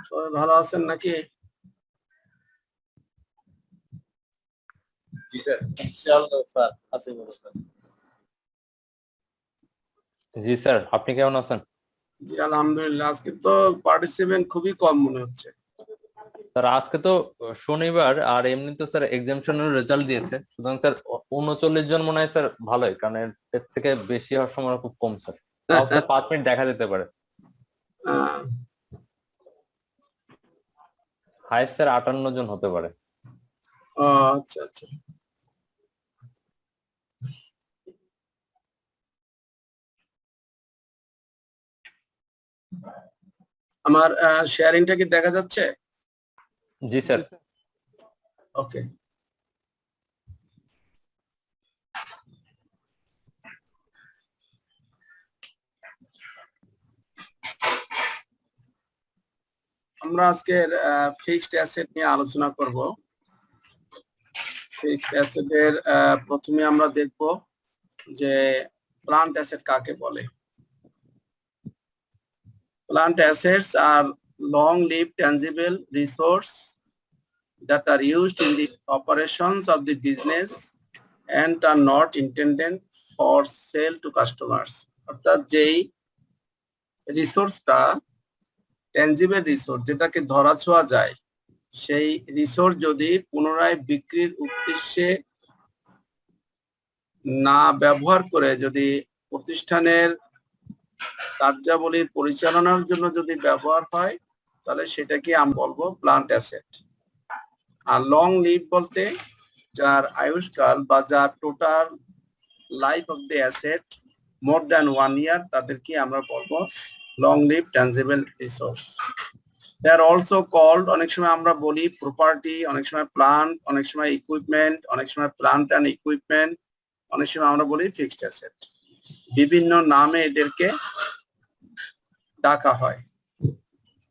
সবাই ভালো আছেন নাকি? জি স্যার, ইনশাআল্লাহ স্যার আছি ভালো স্যার। জি স্যার, আপনি কেমন আছেন? জি আলহামদুলিল্লাহ। আজকে তো পার্টিসিপেন্ট খুবই কম মনে হচ্ছে। স্যার আজকে তো শনিবার, আর এমনি তো স্যার এক্সামিনেশনের রেজাল্ট দিয়েছে, সুতরাং স্যার 39 জন মনে হয় স্যার ভালোই, কারণ এর থেকে বেশি হওয়ার সময় খুব কম স্যার। তাও স্যার 5 মিনিট দেখা যেতে পারে। আহ, হাইস্ট স্যার 58 জন হতে পারে। ও আচ্ছা আচ্ছা। আমার শেয়ারিংটা কি দেখা যাচ্ছে? জি স্যার। ওকে। আমরা আজকের ফিক্সড অ্যাসেট নিয়ে আলোচনা করব। ফিক্সড অ্যাসেটের প্রথমে আমরা দেখব যে প্লান্ট অ্যাসেট কাকে বলে। Plant assets are long-lived tangible resource that are used in the operations of the business and are not intended for sale to customers. অর্থাৎ যেই রিসোর্সটা ট্যানজিবল রিসোর্স, যেটাকে ধরা ছোঁয়া যায়, সেই রিসোর্স যদি পুনরায় বিক্রির উদ্দেশ্যে না ব্যবহার করে যদি প্রতিষ্ঠানের কার্যাবলীর পরিচালনার জন্য যদি ব্যবহার হয়, তাহলে সেটাকে আমরা বলবো প্লান্ট অ্যাসেট। আর লং লিভ বলতে যার আয়ুষ্কাল বা যার total life of the asset more than 1 year, তাদেরকে আমরা বলবো long live tangible resource. They are also called, অনেক সময় আমরা বলি প্রপার্টি, অনেক সময় প্লান্ট, অনেক সময় ইকুইপমেন্ট, অনেক সময় প্লান্ট অ্যান্ড ইকুইপমেন্ট, অনেক সময় আমরা বলি ফিক্সড অ্যাসেট। বিভিন্ন নামে এদেরকে ডাকা হয়।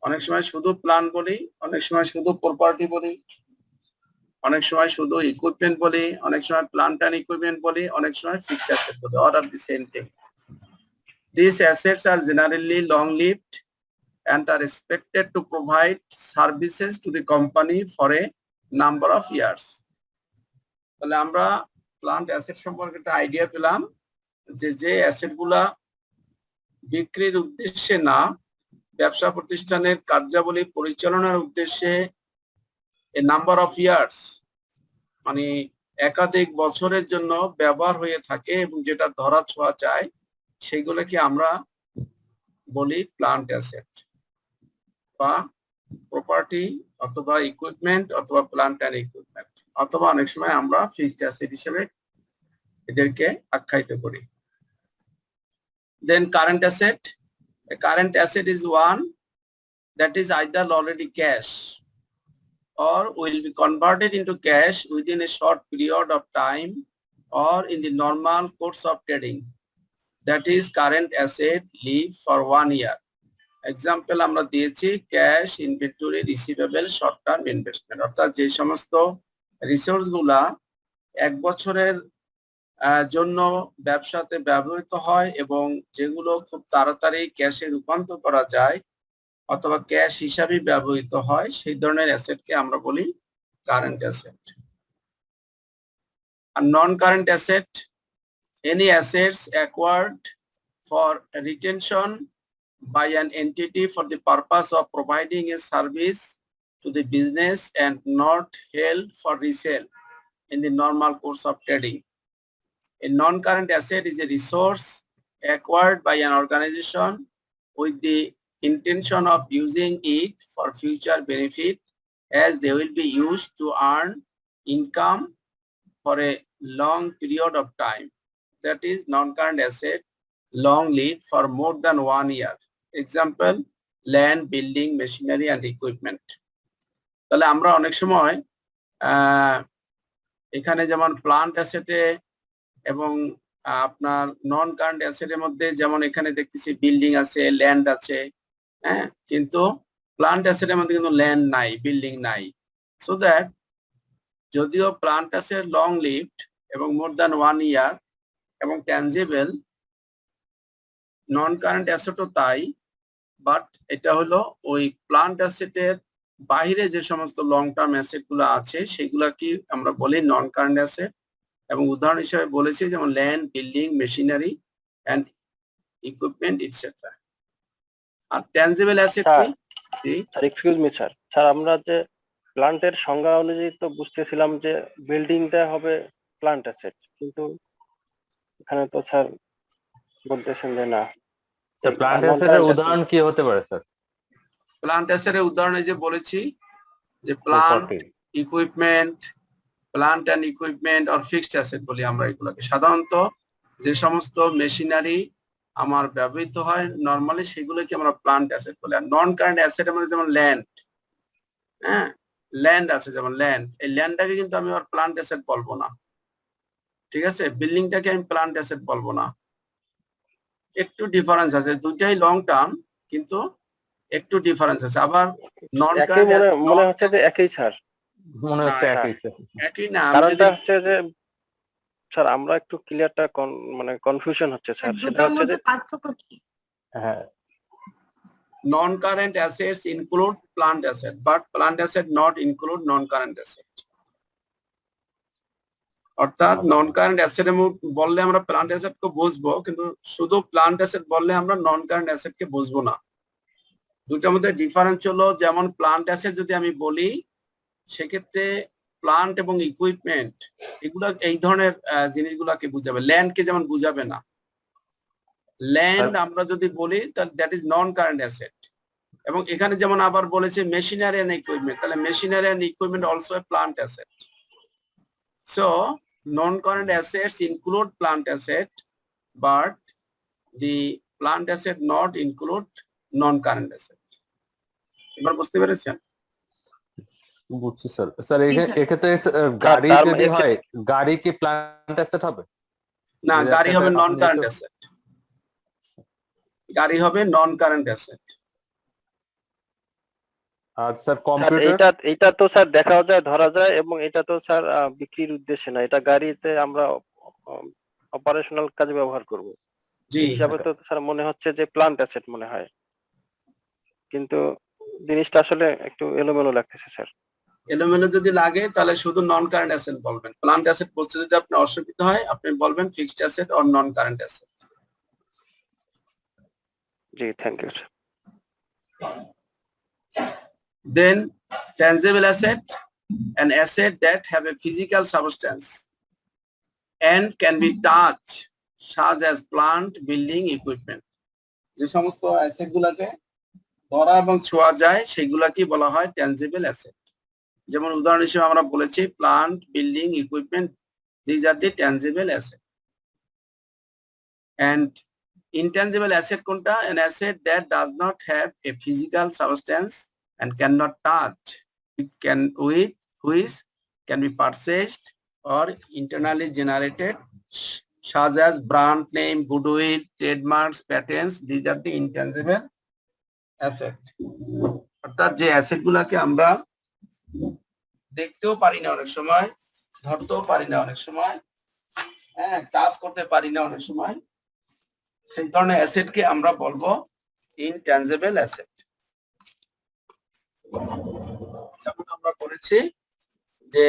অনেক সময় শুধু প্লান্ট বলি, অনেক সময় শুধু প্রপার্টি বলি, অনেক সময় শুধু ইকুইপমেন্ট বলি, অনেক সময় প্লান্ট অ্যান্ড ইকুইপমেন্ট বলি, অনেক সময় ফিক্সড অ্যাসেট বলি। All are the same thing. These assets are generally long-lived and are expected to provide services to the company for a number of years. তাহলে আমরা প্লান্ট অ্যাসেট সম্পর্কে একটা idea পেলাম যে অ্যাসেটগুলা বিক্রির উদ্দেশ্যে না, ব্যবসা প্রতিষ্ঠানের কার্যাবলী পরিচালনার উদ্দেশ্যে এ নাম্বার অফ ইয়ার্স, মানে একাধিক বছরের জন্য ব্যবহার হয়ে থাকে এবং যেটা ধরা ছোঁয়া যায়, সেগুলোকে আমরা বলি প্লান্ট অ্যাসেট বা প্রপার্টি অথবা ইকুইপমেন্ট অথবা প্লান্ট অ্যান্ড ইকুইপমেন্ট, অথবা অনেক সময় আমরা ফিক্সড অ্যাসেট হিসেবে এদেরকে আখ্যায়িত করি। Then current asset. A current asset is one that is either already cash or will be converted into cash within a short period of time or in the normal course of trading. That is current asset live for 1 year. Example আমরা দিয়েছি cash, inventory, receivable, short term investment. অর্থাৎ যে সমস্ত resource গুলা 1 বছরের জন্য ব্যবসাতে ব্যবহৃত হয় এবং যেগুলো খুব তাড়াতাড়ি ক্যাশে রূপান্তর করা যায় অথবা ক্যাশ হিসাবে ব্যবহৃত হয়, সেই ধরনের অ্যাসেটকে আমরা বলি কারেন্ট অ্যাসেট। আর non current asset, any assets acquired for retention by an entity for the purpose of providing a service to the business and not held for resale in the normal course of trading. A non-current asset is a resource acquired by an organization with the intention of using it for future benefit, as they will be used to earn income for a long period of time. That is non-current asset, long lived for more than 1 year. Example, land, building, machinery and equipment. তাহলে আমরা অনেক সময় এখানে যেমন plant অ্যাসেটে এবং আপনার নন current অ্যাসেটের মধ্যে যেমন এখানে দেখতেছি বিল্ডিং আছে, ল্যান্ড আছে, হ্যাঁ, কিন্তু প্লান্ট অ্যাসেটের মধ্যে কিন্তু ল্যান্ড নাই, বিল্ডিং নাই। সো দ্যাট যদিও প্লান্ট অ্যাসেট লং লিভড এবং মোর দ্যান 1 ইয়ার এবং ট্যানজিবল, নন কারেন্ট অ্যাসেটও তাই, বাট এটা হলো ওই প্লান্ট অ্যাসেটের বাইরে যে সমস্ত লং টার্ম অ্যাসেট গুলো আছে সেগুলা কি আমরা বলি নন কারেন্ট অ্যাসেট, এবং উদাহরণ হিসেবে বলেছি যেমন land, building, machinery and equipment etcetera. আর ট্যানজিবল অ্যাসেট কি? জি sir, excuse me sir, sir আমরা যে প্লান্টের সংজ্ঞা অনুযায়ী তো বুঝতেছিলাম যে বিল্ডিংটা হবে প্লান্ট অ্যাসেট, কিন্তু এখানে তো স্যার বলতেছেন যে না। স্যার প্লান্ট অ্যাসেটের উদাহরণ কি হতে পারে স্যার? প্লান্ট অ্যাসেটের উদাহরণ এই যে বলেছি যে plant, equipment, plant and equipment আর ফিক্সড অ্যাসেট বলি আমরা এগুলোকে। সাধারণত যে সমস্ত মেশিনারি আমার ব্যবহৃত হয় নরমালি সেগুলোকে আমরা প্লান্ট অ্যাসেট বলি। আর নন কারেন্ট অ্যাসেট আমাদের যেমন ল্যান্ড, হ্যাঁ ল্যান্ড আছে যেমন ল্যান্ড, এই ল্যান্ডটাকে কিন্তু আমি আর প্লান্ট অ্যাসেট বলবো না, ঠিক আছে? বিল্ডিংটাকে আমি প্লান্ট অ্যাসেট বলবো না, একটু ডিফারেন্স আছে, দুইটাই লং টার্ম কিন্তু একটু ডিফারেন্স আছে। আবার নন একই কারেন্ট মনে হচ্ছে যে একই স্যার, মনে হচ্ছে না, একই স্যার। একই না, আমি কারণটা যদি হচ্ছে যে স্যার আমরা একটু ক্লিয়ারটা মানে কনফিউশন হচ্ছে স্যার, সেটা হচ্ছে যে পার্থক্য কি? হ্যাঁ, non-current assets include plant asset, but plant asset not include non-current asset. অর্থাৎ নন কারেন্ট অ্যাসেট বললে আমরা প্লান্ট অ্যাসেট কে বুঝবো, কিন্তু শুধু প্লান্ট অ্যাসেট বললে আমরা নন কারেন্ট অ্যাসেট কে বুঝবো না। দুটার মধ্যে ডিফারেন্স হলো, যেমন প্লান্ট অ্যাসেট যদি আমি বলি সেক্ষেত্রে প্লান্ট এবং ইকুইপমেন্ট এগুলা এই ধরনের জিনিসগুলাকে বুঝাবে, ল্যান্ড কে যেমন বুঝাবে না। ল্যান্ড আমরা যদি বলি তাহলে that is non current asset. এবং এখানে যেমন আবার বলেছে মেশিনারি এন্ড ইকুইপমেন্ট, তাহলে machinery and equipment also a plant asset. So non current assets include plant asset, but the plant asset not include non current asset. এবার বুঝতে পেরেছেন? বুঝছি স্যার। স্যার জি, স্যার। এক্ষেত্রে গাড়ি তার যদি মানে হয়, গাড়ি কি প্লান্ট অ্যাসেট হবে? না, যে গাড়ি একটা হবে নন আপনি কারেন্ট যেহেতু- অ্যাসেট, গাড়ি হবে নন কারেন্ট অ্যাসেট। আর স্যার স্যার কম্পিউটার? এইটা তো স্যার দেখাও যায়, ধরা যায়, এবং এটা তো স্যার বিক্রির উদ্দেশ্যে না, এটা গাড়িতে আমরা অপারেশনাল কাজে ব্যবহার করব। জি, এই হিসাবে তো স্যার মনে হচ্ছে যে প্লান্ট অ্যাসেট মনে হয়, কিন্তু জিনিসটা আসলে একটু এলোমেলো লাগতেছে স্যার। এলোমেলো যদি লাগে তাহলে শুধু নন কারেন্ট অ্যাসেট বলবেন। প্লান্ট অ্যাসেট বুঝতে যদি আপনার অসুবিধা হয় আপনি বলবেন fixed asset or non current asset. জি, thank you sir. Then tangible asset, an asset that have a physical substance and can be touched, such as plant, building, equipment. যে সমস্ত অ্যাসেট গুলাকে ধরা এবং ছোঁয়া যায় সেগুলাকে বলা হয় ট্যানজিবল অ্যাসেট। যেমন উদাহরণ হিসেবে আমরা বলেছি plant, building, equipment, these are the tangible asset. And intangible asset কোনটা? An asset that does not have a physical substance and cannot touch. It can which can be purchased or internally generated, such as brand name, goodwill, trademarks, patents. These are the intangible asset. অর্থাৎ যে asset গুলাকে আমরা দেখতেও পারি না অনেক সময়, ধরতেও পারি না অনেক সময়, হ্যাঁ কাজ করতে পারি না অনেক সময়, সেই ধরনের অ্যাসেটকে আমরা বলবো ইনট্যানজিবল অ্যাসেট। যেমন আমরা বলেছি যে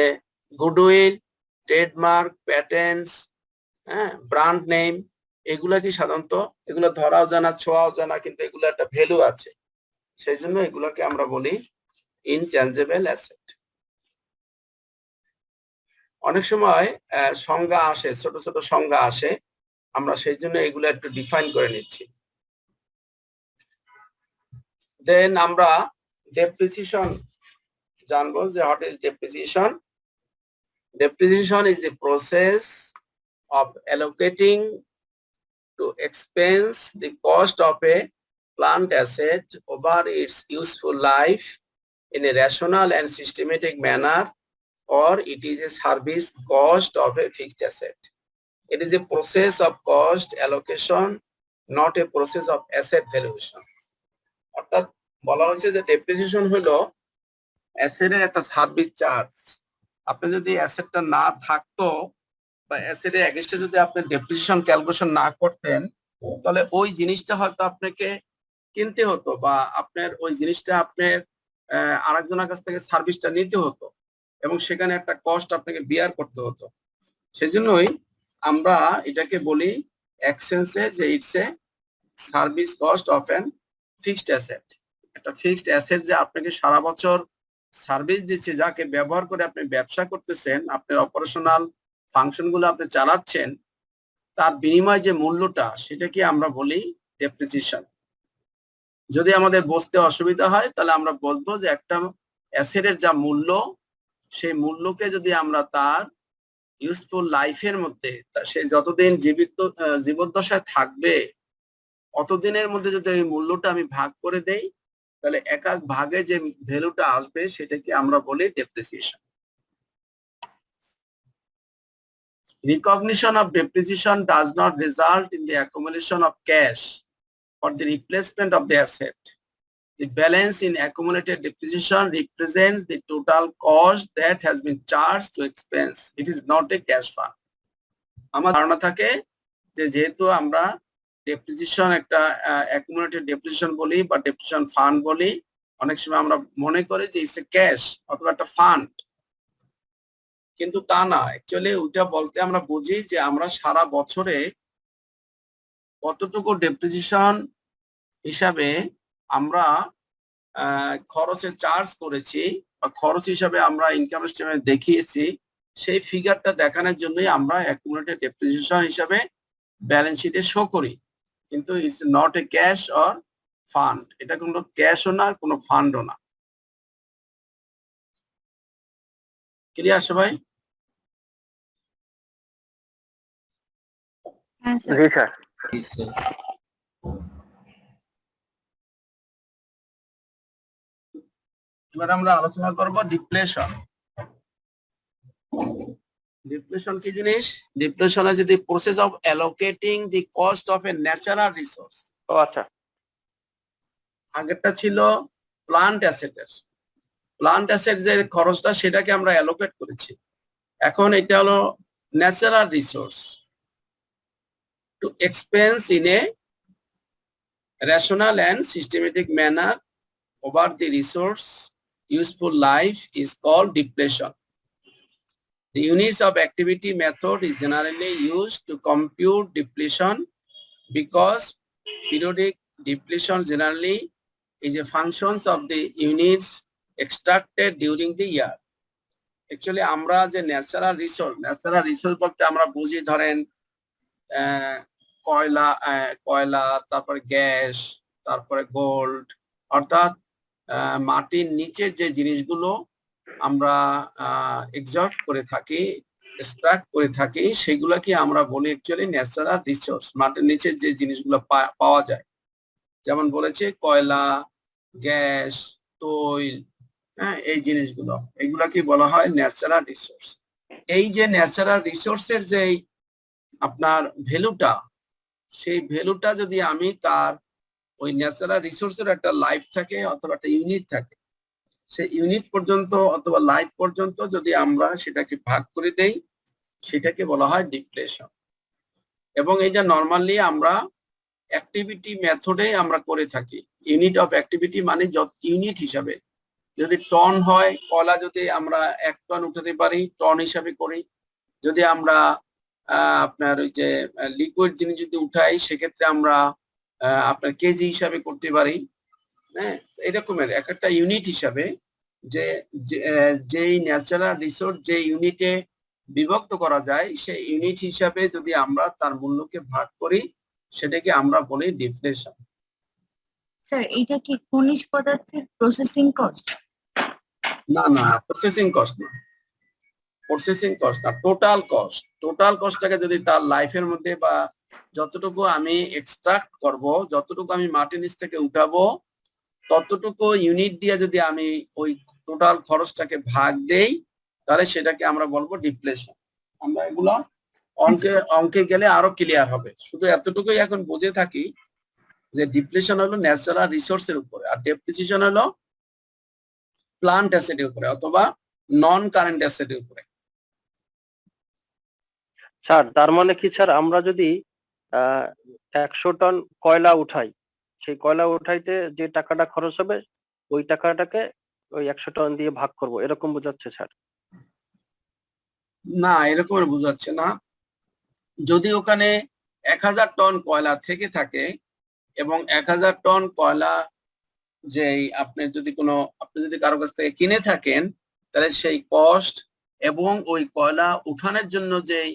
গুডউইল, ট্রেডমার্ক, প্যাটেন্টস, হ্যাঁ ব্র্যান্ড নেম, এগুলা কি সাধারণত এগুলো ধরাও জানা, ছোঁয়াও জানা, কিন্তু এগুলো একটা ভ্যালু আছে, সেই জন্য এগুলাকে আমরা বলি ইনট্যানজিবল অ্যাসেট। অনেক সময় সংজ্ঞা আসে, ছোট ছোট সংজ্ঞা আসে, আমরা সেই জন্য এগুলো একটু ডিফাইন করে নিচ্ছি। দেন আমরা ডেপ্রিসিয়েশন জানবো যে what is depreciation. Depreciation is the process of allocating to expense the cost of a plant asset over its useful life in a rational and systematic manner, or it is a service cost of a fixed asset. It is a process of cost allocation, not a process of asset valuation. অর্থাৎ বলা হয়েছে যে depreciation হলো অ্যাসেটের একটা service charge. আপনি যদি অ্যাসেটটা না থাকতো বা অ্যাসেটের এগেইনস্টে যদি আপনি ডেপ্রিসিয়েশন ক্যালকুলেশন না করতেন, তাহলে ওই জিনিসটা হয়তো আপনাকে কিনতে হতো বা আপনার ওই জিনিসটা আপনার আরেকজনের কাছ থেকে সার্ভিসটা নিতে হতো এবং সেখানে একটা কস্ট আপনাকে বিয়ার করতে হতো। সেজন্যই আমরা এটাকে বলি এক্সচেঞ্জে যে it's a service cost of an fixed asset. একটা ফিক্সড অ্যাসেট যে আপনাকে সারা বছর সার্ভিস দিচ্ছে, যাকে ব্যবহার করে আপনি ব্যবসা করতেছেন, আপনার অপারেশনাল ফাংশন গুলো আপনি চালাচ্ছেন, তার বিনিময় যে মূল্যটা সেটাকে আমরা বলি ডেপ্রিসিয়েশন। যদি আমাদের বুঝতে অসুবিধা হয় তাহলে আমরা বুঝবো যে একটা অ্যাসেটের যা মূল্য, সেই মূল্যকে যদি আমরা তার ইউজফুল লাইফের মধ্যে সে যতদিন জীবদ্দশায় থাকবে অতদিনের মধ্যে যদি এই মূল্যটা আমি ভাগ করে দেই, তাহলে এক এক ভাগে যে ভ্যালুটা আসবে সেটাকে আমরা বলি depreciation. Recognition of depreciation does not result in the accumulation of cash or the replacement of the asset. The balance in accumulated depreciation represents the total cost that has been charged to expense. It is not a cash fund. আমার ধারণা থাকে যে যেহেতু আমরা depreciation একটা accumulated depreciation বলি বা depreciation fund বলি, অনেক সময় আমরা মনে করি যে ইটস এ ক্যাশ অথবা একটা ফান্ড, কিন্তু তা না। অ্যাকচুয়ালি ওইটা বলতে আমরা বুঝি যে আমরা সারা বছরে কতটুকু ডেপ্রিসিয়েশন হিসাবে আমরা খরচে চার্জ করেছি বা খরচ হিসাবে আমরা ইনকাম স্টেটমেন্ট দেখিয়েছি, সেই ফিগারটা দেখানোর জন্যই আমরা অ্যাকুমুলেটেড ডেপ্রিসিয়েশন হিসাবে ব্যালেন্স শিটে শো করি। কিন্তু it's not a cash or fund. এটা কোনো ক্যাশও না, কোনো ফান্ডও না। ক্লিয়ার সবাই? জি স্যার। এবার আমরা আলোচনা করব ডিপ্লেশন। ডিপ্লেশন কি জিনিস? Depletion is the process of allocating the cost of a natural resource. ও আচ্ছা। আগেরটা ছিল প্লান্ট অ্যাসেটের। প্লান্ট অ্যাসেট যে খরচটা সেটাকে আমরা অ্যালোকেট করেছি। এখন এটা হলো natural resource to expense in a rational and systematic manner over the resource useful life is called depletion. The units of activity method is generally used to compute depletion because periodic depletion generally is a function of the units extracted during the year. Actually আমরা যে natural resource বলতে আমরা বুঝি ধরেন কয়লা, তারপরে gas, তারপরে gold, অর্থাৎ মাটির নিচের যে জিনিসগুলো আমরা এক্সট্রাক্ট করে থাকি সেগুলোকে আমরা বলি অ্যাকচুয়ালি ন্যাচারাল রিসোর্স। মাটির নিচের যে জিনিসগুলো পাওয়া যায়, যেমন বলেছে কয়লা, গ্যাস, তৈল, হ্যাঁ, এই জিনিসগুলো, এগুলাকে বলা হয় ন্যাচারাল রিসোর্স। এই যে ন্যাচারাল রিসোর্সের যে আপনার ভ্যালুটা, সেই ভ্যালুটা যদি আমি তার ওই ন্যাচারাল রিসোর্সের একটা লাইফ থাকে অথবা একটা ইউনিট থাকে, সেই ইউনিট পর্যন্ত অথবা লাইফ পর্যন্ত যদি আমরা সেটাকে ভাগ করে দেই, সেটাকে বলা হয় ডিপ্লেশন। এবং এটা নরমালি আমরা অ্যাক্টিভিটি মেথডে আমরা করে থাকি। ইউনিট অফ অ্যাক্টিভিটি মানে ইউনিট হিসাবে, যদি টন হয়, কয়লা যদি আমরা 1 টন উঠাতে পারি টন হিসাবে করি। যদি আমরা আপনার ওই যে লিকুইড জিনিস যদি উঠাই সেক্ষেত্রে আমরা আপনার কেজি হিসাবে করতে পারি। হ্যাঁ, এরকমের এক একটা ইউনিট হিসাবে যে যেই ন্যাচারাল রিসোর্স যে ইউনিটে বিভক্ত করা যায়, সেই ইউনিট হিসাবে যদি আমরা তার মূল্যকে ভাগ করি, সেটাকে আমরা বলি ডিপ্লেশন। স্যার এটা কি খনিজ পদার্থের প্রসেসিং কস্ট? না, প্রসেসিং কস্ট না, টোটাল কস্টটাকে যদি তার লাইফের মধ্যে বা যতটুকু আমি এক্সট্রাক্ট করব, যতটুকু আমি মাটির নিচ থেকে উঠাবো, ততটুকু ইউনিট দিয়ে যদি আমি ওই টোটাল খরচটাকে ভাগ দেই, তাহলে সেটাকে আমরা বলবো ডিপ্লেশন। আমরা এগুলো অঙ্কে গেলে আরো ক্লিয়ার হবে। শুধু এতটুকুই এখন বুঝে থাকি যে ডিপ্লেশন হলো ন্যাচারাল রিসোর্সের উপরে, আর ডেপ্রিসিয়েশন হলো প্লান্ট অ্যাসেটের উপরে অথবা নন কারেন্ট অ্যাসেটের উপরে। স্যার তার মানে কি স্যার, আমরা যদি 100 টন কয়লা উঠাই, সেই কয়লা উঠাইতে যে টাকাটা খরচ হবে ওই টাকাটাকে ওই 100 টন দিয়ে ভাগ করব, এরকম বোঝাচ্ছে স্যার? না, এরকম বোঝাচ্ছে না। যদি ওখানে 1000 টন কয়লা থেকে থাকে এবং 1000 টন কয়লা যেই আপনি যদি কারো কাছ থেকে কিনে থাকেন, তাহলে সেই কস্ট এবং ওই কয়লা উঠানোর জন্য যেই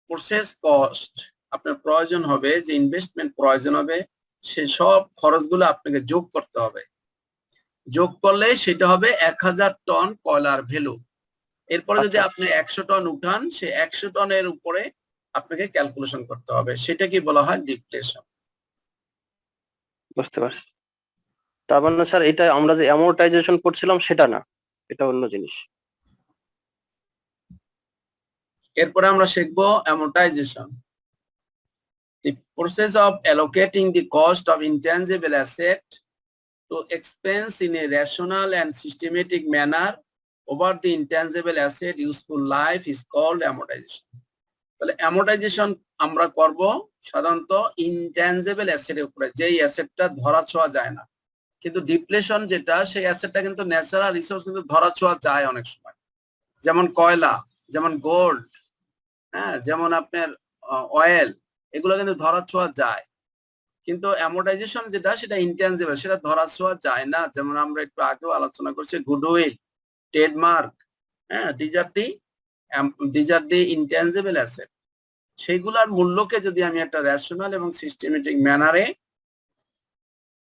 প্রসেস কস্ট আপনার প্রয়োজন হবে, যে ইনভেস্টমেন্ট প্রয়োজন হবে, সেই সব খরচগুলো আপনাকে যোগ করতে হবে। যোগ করলে সেটা হবে 1000 টন কয়লার ভ্যালু। এরপরে যদি আচ্ছা, আপনি 100 টন উঠান, সে 100 টনের উপরে আপনাকে ক্যালকুলেশন করতে হবে। সেটা কি বলা হয়? ডিপ্লেশন। বুঝতে পারছি। তার মানে স্যার এটা আমরা যে অ্যামোর্টাইজেশন করছিলাম সেটা না, এটা অন্য জিনিস। এরপরে আমরা শিখবো amortisation. The process of allocating the cost of intangible asset to expense in a rational and systematic manner over the intangible asset useful life is called amortization. তাহলে amortization আমরা করব সাধারণত ইনট্যাঞ্জিবল অ্যাসেটের উপরে, যেই অ্যাসেটটা ধরা ছোঁয়া যায় না। কিন্তু ডিপ্লেশন যেটা, সেই অ্যাসেটটা কিন্তু ন্যাচারাল রিসোর্স কিন্তু ধরা ছোঁয়া যায় অনেক সময়, যেমন কয়লা, যেমন গোল্ড, হ্যাঁ, যেমন আপনার অয়েল, এগুলো কিন্তু ধরা ছোঁয়া যায়। কিন্তু অ্যামোর্টাইজেশন যেটা, সেটা ইনট্যাঞ্জিবল, সেটা ধরা ছোঁয়া যায় না। যেমন আমরা একটু আগেও আলোচনা করছি, গুডউইল, ট্রেডমার্ক, হ্যাঁ, these are the intangible asset. সেইগুলার মূল্যকে যদি আমি একটা রেশনাল এবং সিস্টেমেটিক ম্যানারে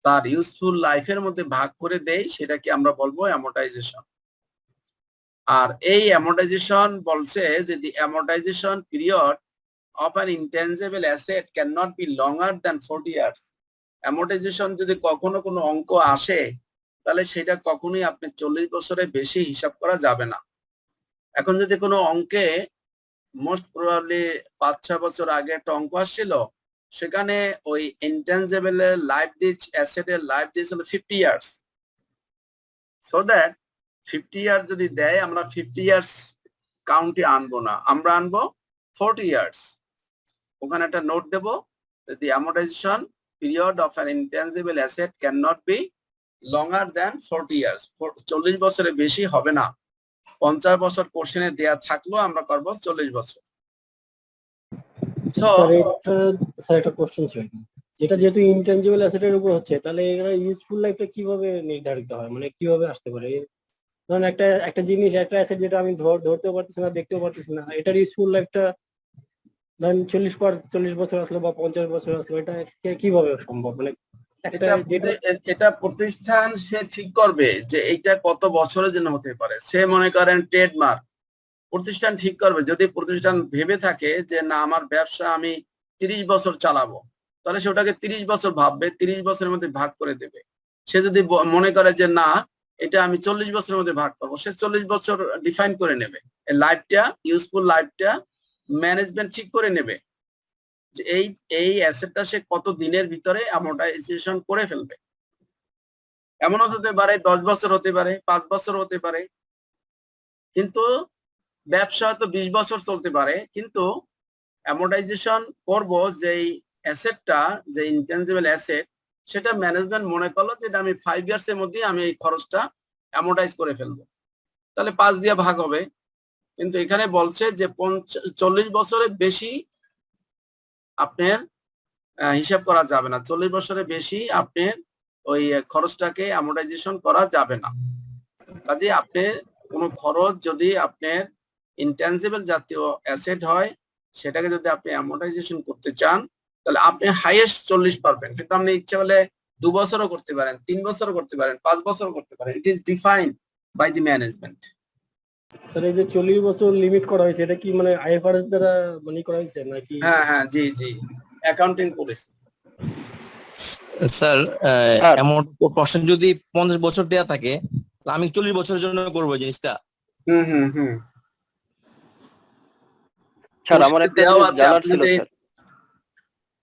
তার ইউজফুল লাইফের মধ্যে ভাগ করে দেই, সেটাকে আমরা বলবো অ্যামোর্টাইজেশন। আর এই অ্যামোর্টাইজেশন বলছে যে the amortisation period of an intangible asset cannot be longer than 40 years. Amortisation যদি কখনো কোনো অঙ্ক আসে, তাহলে সেটা কখনোই আপনি 40 বছরের বেশি হিসাব করা যাবে না। এখন যদি কোনো অঙ্কে মোস্ট প্রবাবলি 5-6 বছর আগে একটা অঙ্ক আসছিল, সেখানে ওই ইনট্যাঞ্জিবল এর লাইফ দিয়েছে, অ্যাসেটের লাইফ দিয়েছিল 50 ইয়ার্স। সো দ্যাট 50 ইয়ার যদি দেয়, আমরা 50 ইয়ার্স কাউন্টে আনবো না, আমরা আনবো 40 ইয়ার্স। ওখানে একটা নোট দেব, the amortization period of an intangible asset cannot be longer than 40 years. 40 বছরের বেশি হবে না। 50 বছর কোশ্চেনে দেয়া থাকলেও আমরা করব 40 বছর। সো স্যার একটা কোশ্চেন ছিল, যেটা যেহেতু ইনটেনজিবল অ্যাসেটের উপর হচ্ছে, তাহলে এর ইউজফুল লাইফটা কিভাবে নির্ধারিত হয়, মানে কিভাবে আসতে পারে? ধরুন একটা জিনিস, একটা অ্যাসেট যেটা আমি ধরতেও পারতেছি না, দেখতেও পারতেছি না, এটার ইউজফুল লাইফটা ধরেন 40 বছর আসলো বা 50 বছর আসলো, এটা কিভাবে সম্ভব? মানে এটা প্রতিষ্ঠান সে ঠিক করবে যে এইটা কত বছরের জন্য হতে পারে। সে মনে করেন ট্রেডমার্ক, প্রতিষ্ঠান ঠিক করবে। যদি প্রতিষ্ঠান ভেবে থাকে যে না, আমার ব্যবসা আমি 30 বছর চালাবো, তাহলে সে ওটাকে 30 বছর ভাববে, 30 বছরের মধ্যে ভাগ করে দেবে। সে যদি মনে করে যে না, এটা আমি 40 বছরের মধ্যে ভাগ করবো, সে 40 বছর ডিফাইন করে নেবে। লাইফটা, ইউজফুল লাইফটা ম্যানেজমেন্ট ঠিক করে নেবে যে এই অ্যাসেটটা সে কত দিনের ভিতরে অ্যামোর্টাইজেশন করে ফেলবে। এমন হতে পারে 10 বছর হতে পারে, 5 বছর হতে পারে, কিন্তু ব্যবসা তো 20 বছর চলতে পারে। কিন্তু অ্যামোর্টাইজেশন করব যেই অ্যাসেটটা, যে ইনটেনজিবল অ্যাসেট, সেটা ম্যানেজমেন্ট মনে করলো যে আমি 5 ইয়ার্স এর মধ্যে আমি এই খরচটা অ্যামোর্টাইজ করে ফেলবো, তাহলে 5 দিয়ে ভাগ হবে। কিন্তু এখানে বলছে যে 40 বছরের বেশি আপনার হিসাব করা যাবে না, 40 বছরের বেশি আপনার ওই খরচটাকে অ্যামোর্টাইজেশন করা যাবে না। কাজে আপনি কোনো খরচ যদি আপনার ইনট্যাঞ্জিবল জাতীয় অ্যাসেট হয়, সেটাকে যদি আপনি অ্যামোর্টাইজেশন করতে চান, তাহলে আপনি হাইয়েস্ট 40 পারবেন। কিন্তু আপনি ইচ্ছা হলে 2 বছরও করতে পারেন, 3 বছরও করতে পারেন, 5 বছরও করতে পারেন। It is defined by the management. Sir এই যে 40 বছর লিমিট করা হয়েছে, এটা কি মানে আইএফআরএস দ্বারা মানে করা হয়েছে নাকি? হ্যাঁ, জি, অ্যাকাউন্টিং পলিসি। স্যার অ্যামাউন্ট প্রশ্ন যদি 50 বছর দেয়া থাকে, আমি 40 বছরের জন্য করবো জিনিসটা। হুম। স্যার আমার একটা জিনিস জানার ছিল স্যার।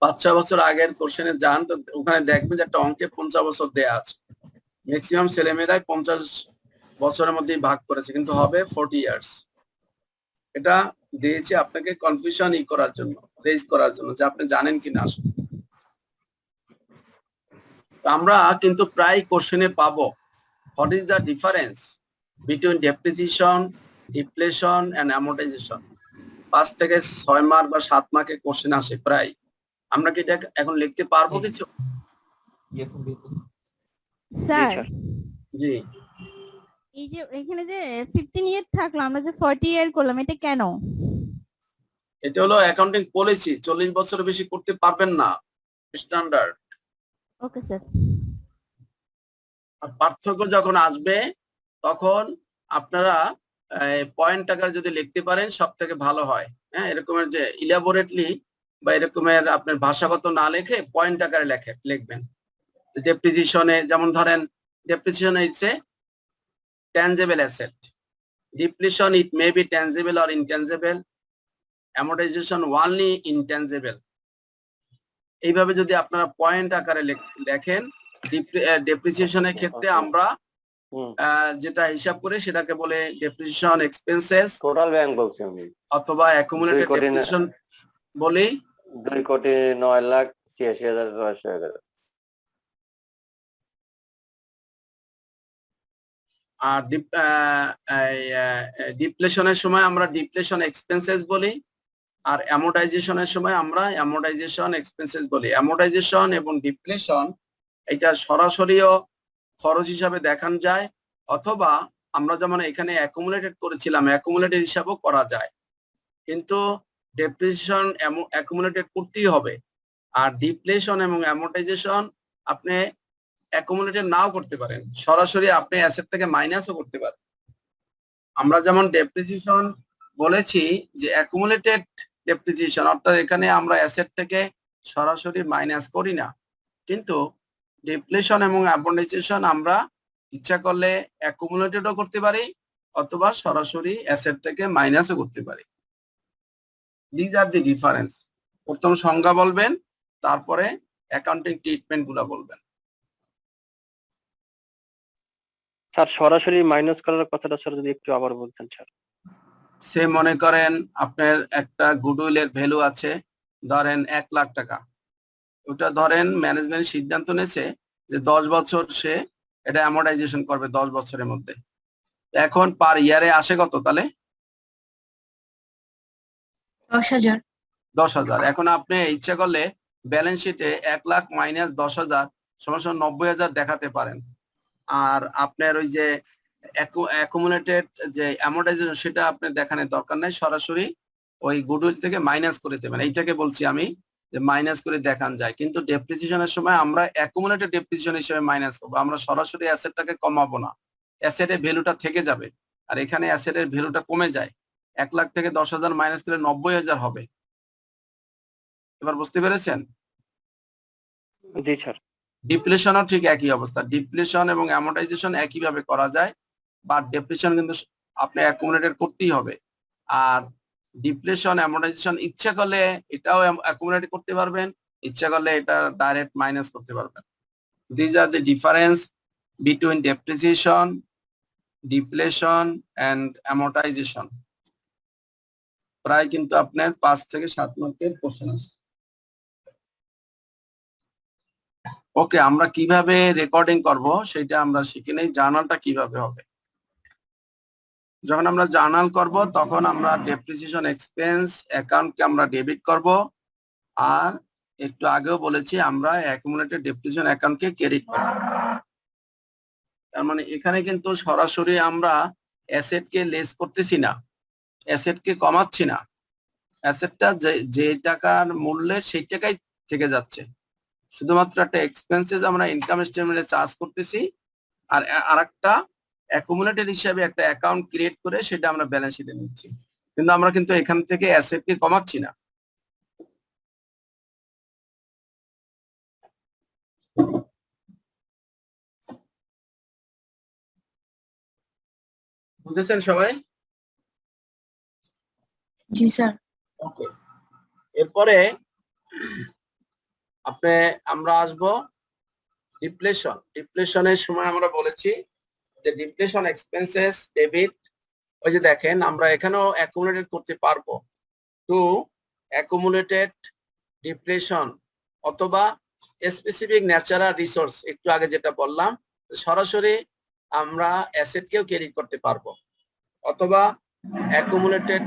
5-6 বছর আগের কোশ্চেনে যান, তো ওখানে দেখবেন যে একটা অঙ্কে 50 বছর দেয়া আছে। ম্যাক্সিমাম ছেলেমেয়েরাই 50 বছরের মধ্যেই ভাগ করেছে, কিন্তু হবে 40 ইয়ার্স। এটা দিয়েছে আপনাকে কনফিউশন করার জন্য, রেজ করার জন্য, যে আপনি জানেন কিনা আসলে। তো আমরা কিন্তু প্রায় কোশ্চেনে পাবো what is the difference between depreciation, depletion and amortization. 5 থেকে 6 মার্ক বা 7 মার্কের কোশ্চেন আসে প্রায়। আমরা কি এটা এখন লিখতে পারবো কিছু? স্যার জি, এই যে এখানে যে 15 ইয়ার থাকলো আমরা যে 40 ইয়ার করলাম এটা কেন? এটা হলো অ্যাকাউন্টিং পলিসি, 40 বছরের বেশি করতে পারবেন না, স্ট্যান্ডার্ড। Okay sir. আর পার্থক্য যখন আসবে তখন আপনারা পয়েন্ট আকারে যদি লিখতে পারেন সব থেকে ভালো হয়। হ্যাঁ, এরকমের যে ইলাবোরেটলি বা এরকমের আপনার ভাষাগত না লিখে পয়েন্ট আকারে লিখবেন। ডেপ্রিসিয়েশনে যেমন ধরেন depreciation it's a tangible asset, depletion it may be tangible or intangible, amortisation only intangible. এইভাবে যদি আপনারা পয়েন্ট আকারে লেখেন, ডেপ্রিসিয়েশনের ক্ষেত্রে আমরা যেটা হিসাব করে সেটাকে বলে ডেপ্রিসিয়েশন এক্সপেন্সেস, টোটাল ব্যাংক বলছি আমি, অথবা অ্যাকুমুলেটেড ডেপ্রিসিয়েশন বলি। 2,09,86,911। আর ডিপ্লেশনের সময় আমরা ডিপ্লেশন এক্সপেন্সেস বলি, আর অ্যামোর্টাইজেশনের সময় আমরা অ্যামোর্টাইজেশন এক্সপেন্সেস বলি। অ্যামোর্টাইজেশন এবং ডিপ্লেশন এটা সরাসরিও খরচ হিসাবে দেখানো যায়, অথবা আমরা যেমন এখানে অ্যাকুমুলেটেড করেছিলাম অ্যাকুমুলেটেড হিসাবও করা যায়, কিন্তু ডেপ্রিসিয়েশন অ্যাকুমুলেটেড করতেই হবে। আর ডিপ্লেশন এবং অ্যামোর্টাইজেশন আপনি অ্যাকুমুলেটেড নাও করতে পারেন, সরাসরি আপনি অ্যাসেট থেকে মাইনাসও করতে পারেন। আমরা যেমন ডেপ্রিসিয়েশন বলেছি যে অ্যাকুমুলেটেড ডেপ্রিসিয়েশন, অর্থাৎ এখানে আমরা অ্যাসেট থেকে সরাসরি মাইনাস করি না, কিন্তু ডিপ্লেশন এবং অ্যামোর্টাইজেশন আমরা ইচ্ছা করলে অ্যাকুমুলেটেডও করতে পারি অথবা সরাসরি অ্যাসেট থেকে মাইনাসও করতে পারি। This are the difference. প্রথম সংজ্ঞা বলবেন, তারপরে অ্যাকাউন্টিং ট্রিটমেন্ট গুলা বলবেন। স্যার সরাসরি মাইনাস করার কথাটা স্যার যদি একটু আবার বলতেন স্যার। সে মনে করেন আপনার একটা গুডউইলের ভ্যালু আছে ধরেন 1 লাখ টাকা, ওটা ধরেন ম্যানেজমেন্ট সিদ্ধান্ত নিয়েছে যে 10 বছর সে এটা অ্যামোর্টাইজেশন করবে 10 বছরের মধ্যে। এখন পার ইয়ারে আসে কত তাহলে? 10,000। 10,000। এখন আপনি ইচ্ছা করলে ব্যালেন্স শিটে 1 লাখ মাইনাস 10,000 সমান 90,000 দেখাতে পারেন। আর আপনার ওই যে অ্যাকুমুলেটেড যে অ্যামোর্টাইজেশন সেটা আপনার দেখানোর দরকার নাই, সরাসরি ওই গুডউইল থেকে মাইনাস করে দেবেন। এইটাকে বলছি আমি যে মাইনাস করে দেখান যায়, কিন্তু ডেপ্রিসিয়েশনের সময় আমরা অ্যাকুমুলেটেড ডেপ্রিসিয়েশন হিসেবে মাইনাস করবো, আমরা সরাসরি অ্যাসেটটাকে কমাবো না, অ্যাসেটের ভ্যালুটা থেকে যাবে। আর এখানে অ্যাসেটের ভ্যালুটা কমে যায়, 1 লাখ থেকে 10,000 মাইনাস করলে 90,000 হবে। এবার বুঝতে পেরেছেন? জি স্যার। ডিপ্লেশনও ঠিক একই অবস্থা, ডিপ্লেশন এবং অ্যামোর্টাইজেশন একইভাবে করা যায়, বাট ডেপ্রিসিয়েশন কিন্তু আপনি অ্যাকুমুলেটেড করতেই হবে। আর ডিপ্লেশন অ্যামোর্টাইজেশন ইচ্ছা করলে এটাও অ্যাকুমুলেট করতে পারবেন, ইচ্ছা করলে এটা ডাইরেক্ট মাইনাস করতে পারবেন। This are the difference between depreciation, depletion and amortization. প্রায় কিন্তু আপনার 5 থেকে 7 মার্কের কোশ্চেন আছে। ওকে, আমরা কিভাবে রেকর্ডিং করব সেটা আমরা শিখে নেই। জার্নালটা কিভাবে হবে? যখন আমরা জার্নাল করব তখন আমরা ডেপ্রিসিয়েশন এক্সপেন্স অ্যাকাউন্টকে আমরা ডেবিট করব, আর একটু আগেও বলেছি আমরা অ্যাকুমুলেটেড ডেপ্রিসিয়েশন অ্যাকাউন্টকে ক্রেডিট করব। তার মানে এখানে কিন্তু সরাসরি আমরা অ্যাসেটকে লেস করতেছি না, অ্যাসেটকে কমাচ্ছি না, অ্যাসেটটা যে টাকার মূল্যে সেই টাকাই থেকে যাচ্ছে, শুধুমাত্র একটা এক্সপেন্সেস আমরা ইনকাম স্টেটমেন্টে চার্জ করতেছি, আর আরেকটা অ্যাকুমুলেটেড হিসাবে একটা অ্যাকাউন্ট ক্রিয়েট করে সেটা আমরা ব্যালেন্স শিটে নিচ্ছি, কিন্তু আমরা কিন্তু এখান থেকে অ্যাসেটকে কমাচ্ছি না। বুঝেছেন সবাই? জি স্যার। ওকে, এরপরে আমরা আসবো ডিপ্লেশন। ডিপ্লেশনের সময় আমরা বলেছি যে ডিপ্লেশন এক্সপেন্সেস ডেবিট, ওই যে দেখেন আমরা এখানেও অ্যাকুমুলেটেড করতে পারবো টু অ্যাকুমুলেটেড ডিপ্লেশন অথবা স্পেসিফিক ন্যাচারাল রিসোর্স একটু আগে যেটা বললাম, সরাসরি আমরা অ্যাসেটকেও ক্রেডিট করতে পারবো, অথবা অ্যাকুমুলেটেড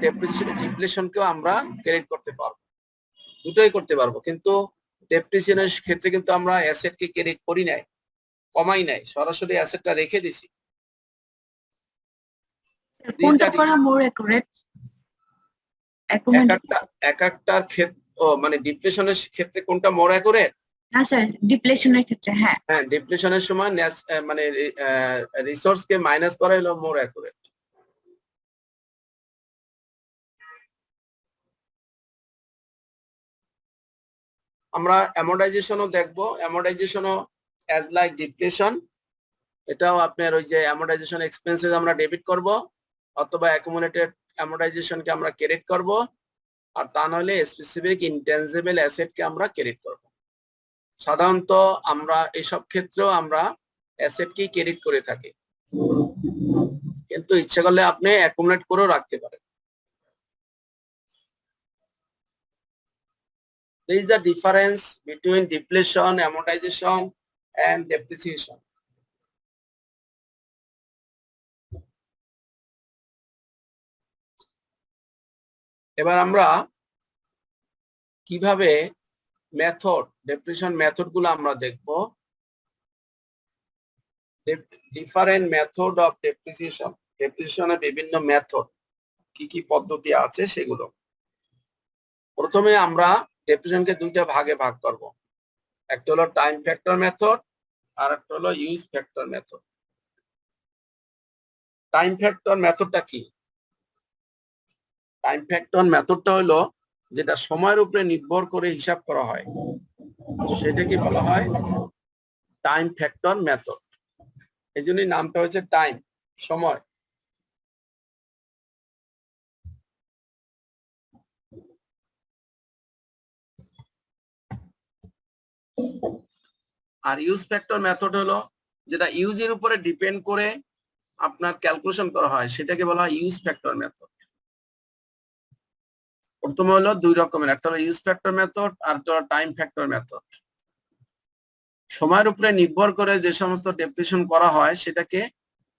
ডিপ্লেশনকেও আমরা ক্রেডিট করতে পারবো, দুটোই করতে পারবো। কিন্তু ডেপ্রিসিয়েশনের ক্ষেত্রে কিন্তু আমরা অ্যাসেটকে ক্রেডিট করি নাই, কমাই নাই, সরাসরি অ্যাসেটটা রেখে দিছি। কোনটা করা মোর অ্যাকুরেট? এক একটার ক্ষেত্রে মানে ডিপ্লেশনের ক্ষেত্রে কোনটা মোর অ্যাকুরেট? না স্যার, ডিপ্লেশনের ক্ষেত্রে হ্যাঁ। হ্যাঁ, ডিপ্লেশনের সময় মানে রিসোর্স কে মাইনাস করা হলো মোর অ্যাকুরেট। আমরা অ্যামোর্টাইজেশনও দেখবো। অ্যামোর্টাইজেশনও অ্যাজ লাইক ডিপ্লেশন, এটাও আপনার ওই যে অ্যামোর্টাইজেশন এক্সপেন্সেস আমরা ডেবিট করব, অথবা অ্যাকুমুলেটেড অ্যামোর্টাইজেশনকে আমরা ক্রেডিট করব, আর তা নইলে স্পেসিফিক ইনটেনজিবল অ্যাসেটকে আমরা ক্রেডিট করব। সাধারণত আমরা এইসব ক্ষেত্রেও আমরা অ্যাসেটকেই ক্রেডিট করে থাকি, কিন্তু ইচ্ছে করলে আপনি অ্যাকুমুলেট করেও রাখতে পারেন। This is the difference between depletion, amortization and depreciation. এবার আমরা কিভাবে মেথড, ডেপ্রিসিয়েশন মেথড গুলো আমরা দেখব। ডিফারেন্ট মেথড অফ ডেপ্রিসিয়েশন, ডেপ্রিসিয়েশনের বিভিন্ন মেথড, কি কি পদ্ধতি আছে সেগুলো। প্রথমে আমরা ডেপ্রিসিয়েশনকে দুইটা ভাগে ভাগ করব, একটা হলো টাইম ফ্যাক্টর মেথড আর একটা হলো use factor method. Time factor মেথডটা কি? টাইম ফ্যাক্টর মেথডটা হলো যেটা সময়ের উপরে নির্ভর করে হিসাব করা হয়, সেটাকে বলা হয় টাইম ফ্যাক্টর মেথড। এই জন্যই নামটা হচ্ছে টাইম, সময়। আর ইউজ ফ্যাক্টর মেথড হলো যেটা ইউজের উপরে ডিপেন্ড করে আপনার ক্যালকুলেশন করা হয়, সেটাকে বলা হয় ইউজ ফ্যাক্টর মেথড। প্রথমে হলো দুই রকমের, একটা হলো ইউজ ফ্যাক্টর মেথড আর একটা হলো টাইম ফ্যাক্টর মেথড। সময়ের উপরে নির্ভর করে যে সমস্ত ডেপ্রিসিয়েশন করা হয় সেটাকে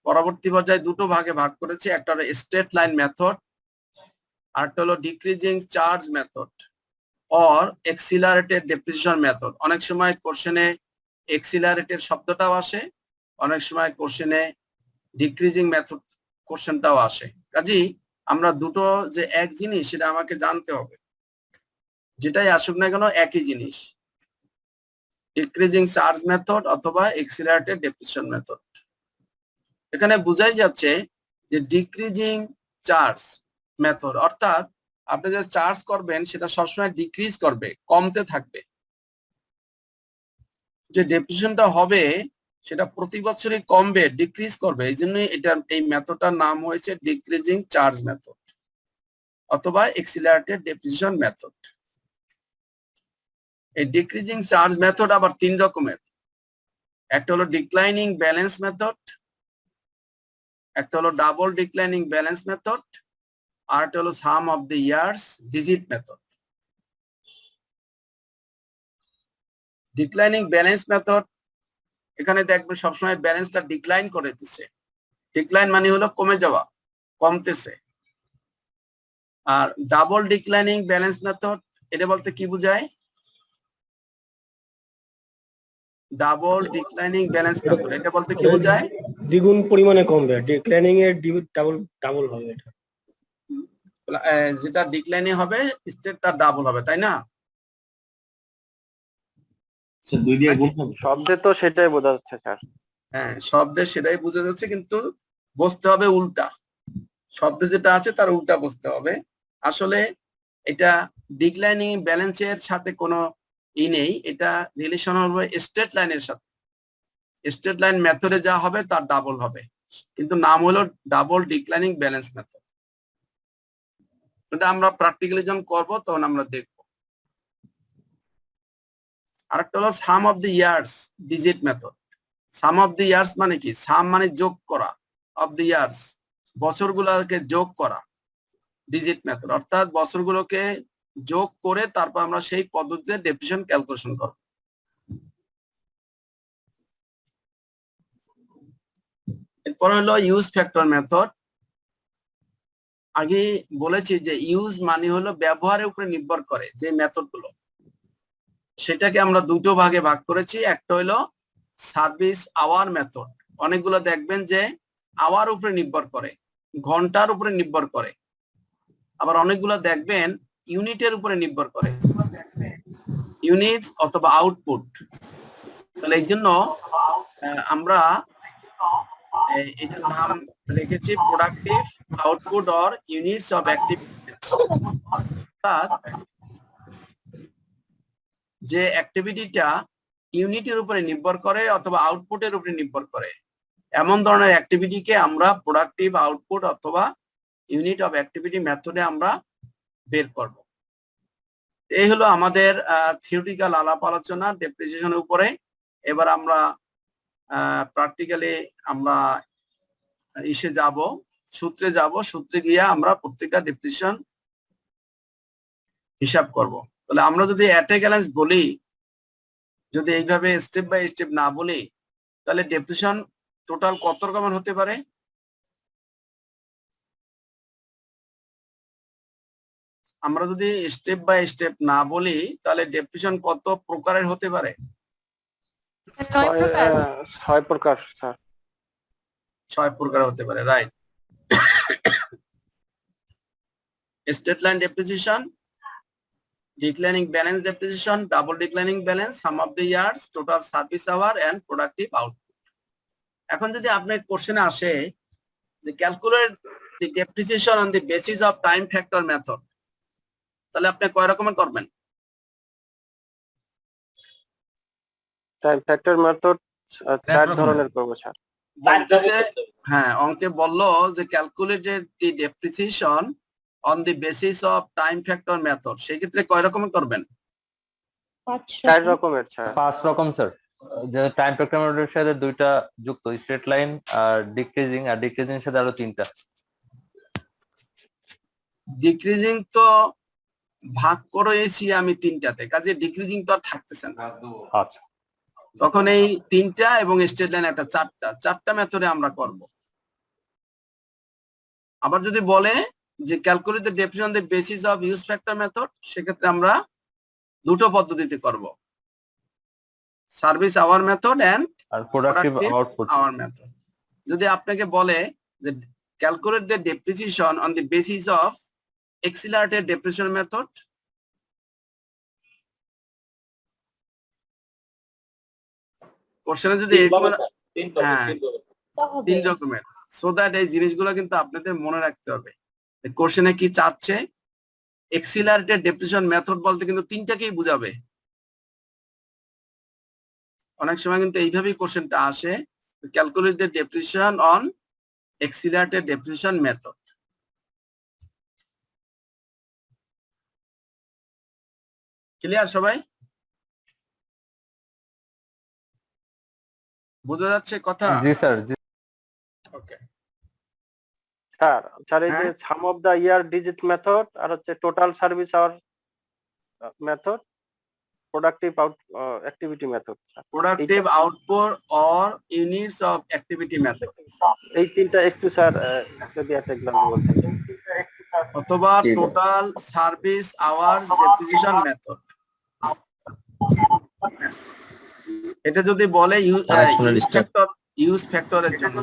পরবর্তী পর্যায়ে দুটো ভাগে ভাগ করেছে, একটা হলো স্ট্রেট লাইন মেথড আর একটা হলো decreasing charge method or accelerated depreciation method. অনেক সময় কোশ্চেনে এক্সিলারেটেড শব্দটাও আসে, অনেক সময় কোশ্চেনে ডিক্রিজিং মেথড কোশ্চেনটাও আসে। কাজেই আমরা দুটো যে এক জিনিস সেটা আমাকে জানতে হবে, যেটাই আসুক না কেন একই জিনিস, ডিক্রিজিং চার্জ মেথড অথবা এক্সিলারেটেড ডেপ্রিসিয়েশন মেথড। এখানে বোঝাই যাচ্ছে যে ডিক্রিজিং চার্জ মেথড অর্থাৎ আপনি যে চার্জ করবেন সেটা সবসময় ডিক্রিজ করবে, কমতে থাকবে। যে ডেপ্রিসিয়েশনটা হবে সেটা প্রতি বছরই কমবে, ডিক্রিজ করবে। এই জন্যই এই মেথডটার নাম হয়েছে ডিক্রিজিং চার্জ মেথড অথবা এক্সিলারেটেড ডেপ্রিসিয়েশন মেথড। এই ডিক্রিজিং চার্জ মেথড আবার তিন রকমের, একটা হলো ডিক্লাইনিং ব্যালেন্স মেথড, একটা হলো ডাবল ডিক্লাইনিং ব্যালেন্স মেথড, আর একটা হলো sum of the years digit method. Declining balance method, এখানে দেখবে সবসময় ব্যালেন্সটা ডিক্লাইন করে দিচ্ছে। ডিক্লাইন মানে হলো কমে যাওয়া, কমতেছে। আর ডাবল ডিক্লাইনিং ব্যালেন্স মেথড, এটা বলতে কি বোঝায়? ডাবল ডিক্লাইনিং ব্যালেন্স মেথড এটা বলতে কি বোঝায়? দ্বিগুণ পরিমাণে কমবে, ডিক্লাইনিং এর ডাবল হবে এটা। যেটা ডিক্লাইনিং হবে স্টেটটা ডাবল হবে, তাই না? শব্দে তো সেটাই বোঝা যাচ্ছে স্যার। হ্যাঁ, শব্দে সেটাই বোঝা যাচ্ছে, কিন্তু বুঝতে হবে উল্টা। শব্দে যেটা আছে তার উল্টা বুঝতে হবে। আসলে এটা ডিক্লাইনিং ব্যালেন্সের সাথে কোনো নেই, এটা রিলেশন হবে স্ট্রেট লাইনের সাথে। স্ট্রেট লাইন মেথডে যা হবে তার ডাবল হবে, কিন্তু নাম হলো ডাবল ডিক্লাইনিং ব্যালেন্স মেথড। এটা আমরা প্র্যাকটিক্যালি যখন করবো তখন আমরা দেখবো। আরেকটা হলো sum of the years digit method. Sum of the years মানে কি? সাম মানে যোগ করা, অফ দ্য ইয়ার্স বছরগুলোকে যোগ করা, ডিজিট মেথড অর্থাৎ বছরগুলোকে যোগ করে তারপর আমরা সেই পদ্ধতিতে ডেপ্রিসিয়েশন ক্যালকুলেশন করব। এরপর হলো ইউজ ফ্যাক্টর মেথড। আগে বলেছি যে ইউজ মানে হলো ব্যবহারের উপরে নির্ভর করে যে মেথড গুলো, সেটাকে আমরা দুটো ভাগে ভাগ করেছি। একটা হলো সার্ভিস আওয়ার মেথড, অনেকগুলো দেখবেন যে আওয়ার উপরে নির্ভর করে, ঘন্টার উপরে নির্ভর করে। আবার অনেকগুলো দেখবেন ইউনিটের উপরে নির্ভর করে, ইউনিট অথবা আউটপুট। তাহলে এই জন্য আমরা এটার নাম লিখেছি productive output or units of activity. যে অ্যাক্টিভিটিটা ইউনিটের উপরে নির্ভর করে অথবা আউটপুটের উপরে নির্ভর করে, এমন ধরনের অ্যাক্টিভিটিকে আমরা প্রোডাক্টিভ আউটপুট অথবা ইউনিট অফ অ্যাক্টিভিটি মেথডে আমরা বের করব। এই হলো আমাদের থিওরিটিক্যাল আলাপ আলোচনা ডেপ্রিসিয়েশনের উপরে। এবার আমরা প্র্যাকটিক্যালি আমরা সূত্রে যাব, সূত্রে গিয়ে আমরা প্রত্যেকটা ডেপ্রিসিয়েশন হিসাব করব। তাহলে আমরা যদি অ্যাট এ গ্যালেন্স বলি, যদি এইভাবে স্টেপ বাই স্টেপ না বলি, তাহলে ডেপ্রিসিয়েশন টোটাল কত রকমের হতে পারে? আমরা যদি স্টেপ বাই স্টেপ না বলি, তাহলে ডেপ্রিসিয়েশন কত প্রকারের হতে পারে? 6 প্রকার স্যার। 6 প্রকার হতে পারে, right. Straight line depreciation, declining balance depreciation, double declining balance, sum of the years, total service hour and productive output. এখন যদি আপনার কোশ্চেনে আসে যে calculate the depreciation on the basis of time factor method, তাহলে আপনি কয় রকমের করবেন? টাইম ফ্যাক্টর মেথড 4 ধরনের করব স্যার। হ্যাঁ, অঙ্কে বললো যে calculated the depreciation on the basis of time factor method, সেই ক্ষেত্রে কয় রকমের করবেন? 4 রকমের স্যার। 5 রকম স্যার। যে টাইম ফ্যাক্টর মেথডের সাথে দুইটা যুক্ত, স্ট্রেট লাইন আর ডিক্রিজিং, আর ডিক্রিজিং এর সাথে আরো 3টা। ডিক্রিজিং তো ভাগ করেছি আমি 3টাতে, কাজে ডিক্রিজিং তো আর থাকতেছে না। আচ্ছা, তখন এই 3টা এবং স্ট্রেট লাইন একটা 4টা মেথডে আমরা করব। আবার যদি বলে যে calculate the depreciation on the basis of use factor method, সেক্ষেত্রে আমরা দুটো পদ্ধতিতে করব, সার্ভিস আওয়ার মেথড এন্ড আর প্রোডাক্টিভ আউটপুট আওয়ার মেথড। যদি আপনাকে বলে যে calculate the depreciation on the basis of accelerated depreciation method, কোশ্চেনে যদি হ্যাঁ 3 রকমের, সো দ্যাট এই জিনিসগুলো কিন্তু আপনাদের মনে রাখতে হবে। কোশ্চেনে কি চাচ্ছে, এক্সিলারেটেড ডেপ্রিসিয়েশন মেথড বলতে কিন্তু 3টাকেই বুঝাবে। অনেক সময় কিন্তু এইভাবেই কোশ্চেনটা আসে, calculate the depreciation on accelerated depreciation method. Clear সবাই? বোঝা যাচ্ছে কথা? জি স্যার, জি। ওকে স্যার এই যে sum of the year digit method আর হচ্ছে total service hour method, productive activity method. Productive output or units of activity method, এই 3টা একটু স্যার যদি একটা এক্সাম্পল বলতেন। অথবা total service hours depreciation method. এটা যদি বলে ইউজ ফ্যাক্টরের জন্য,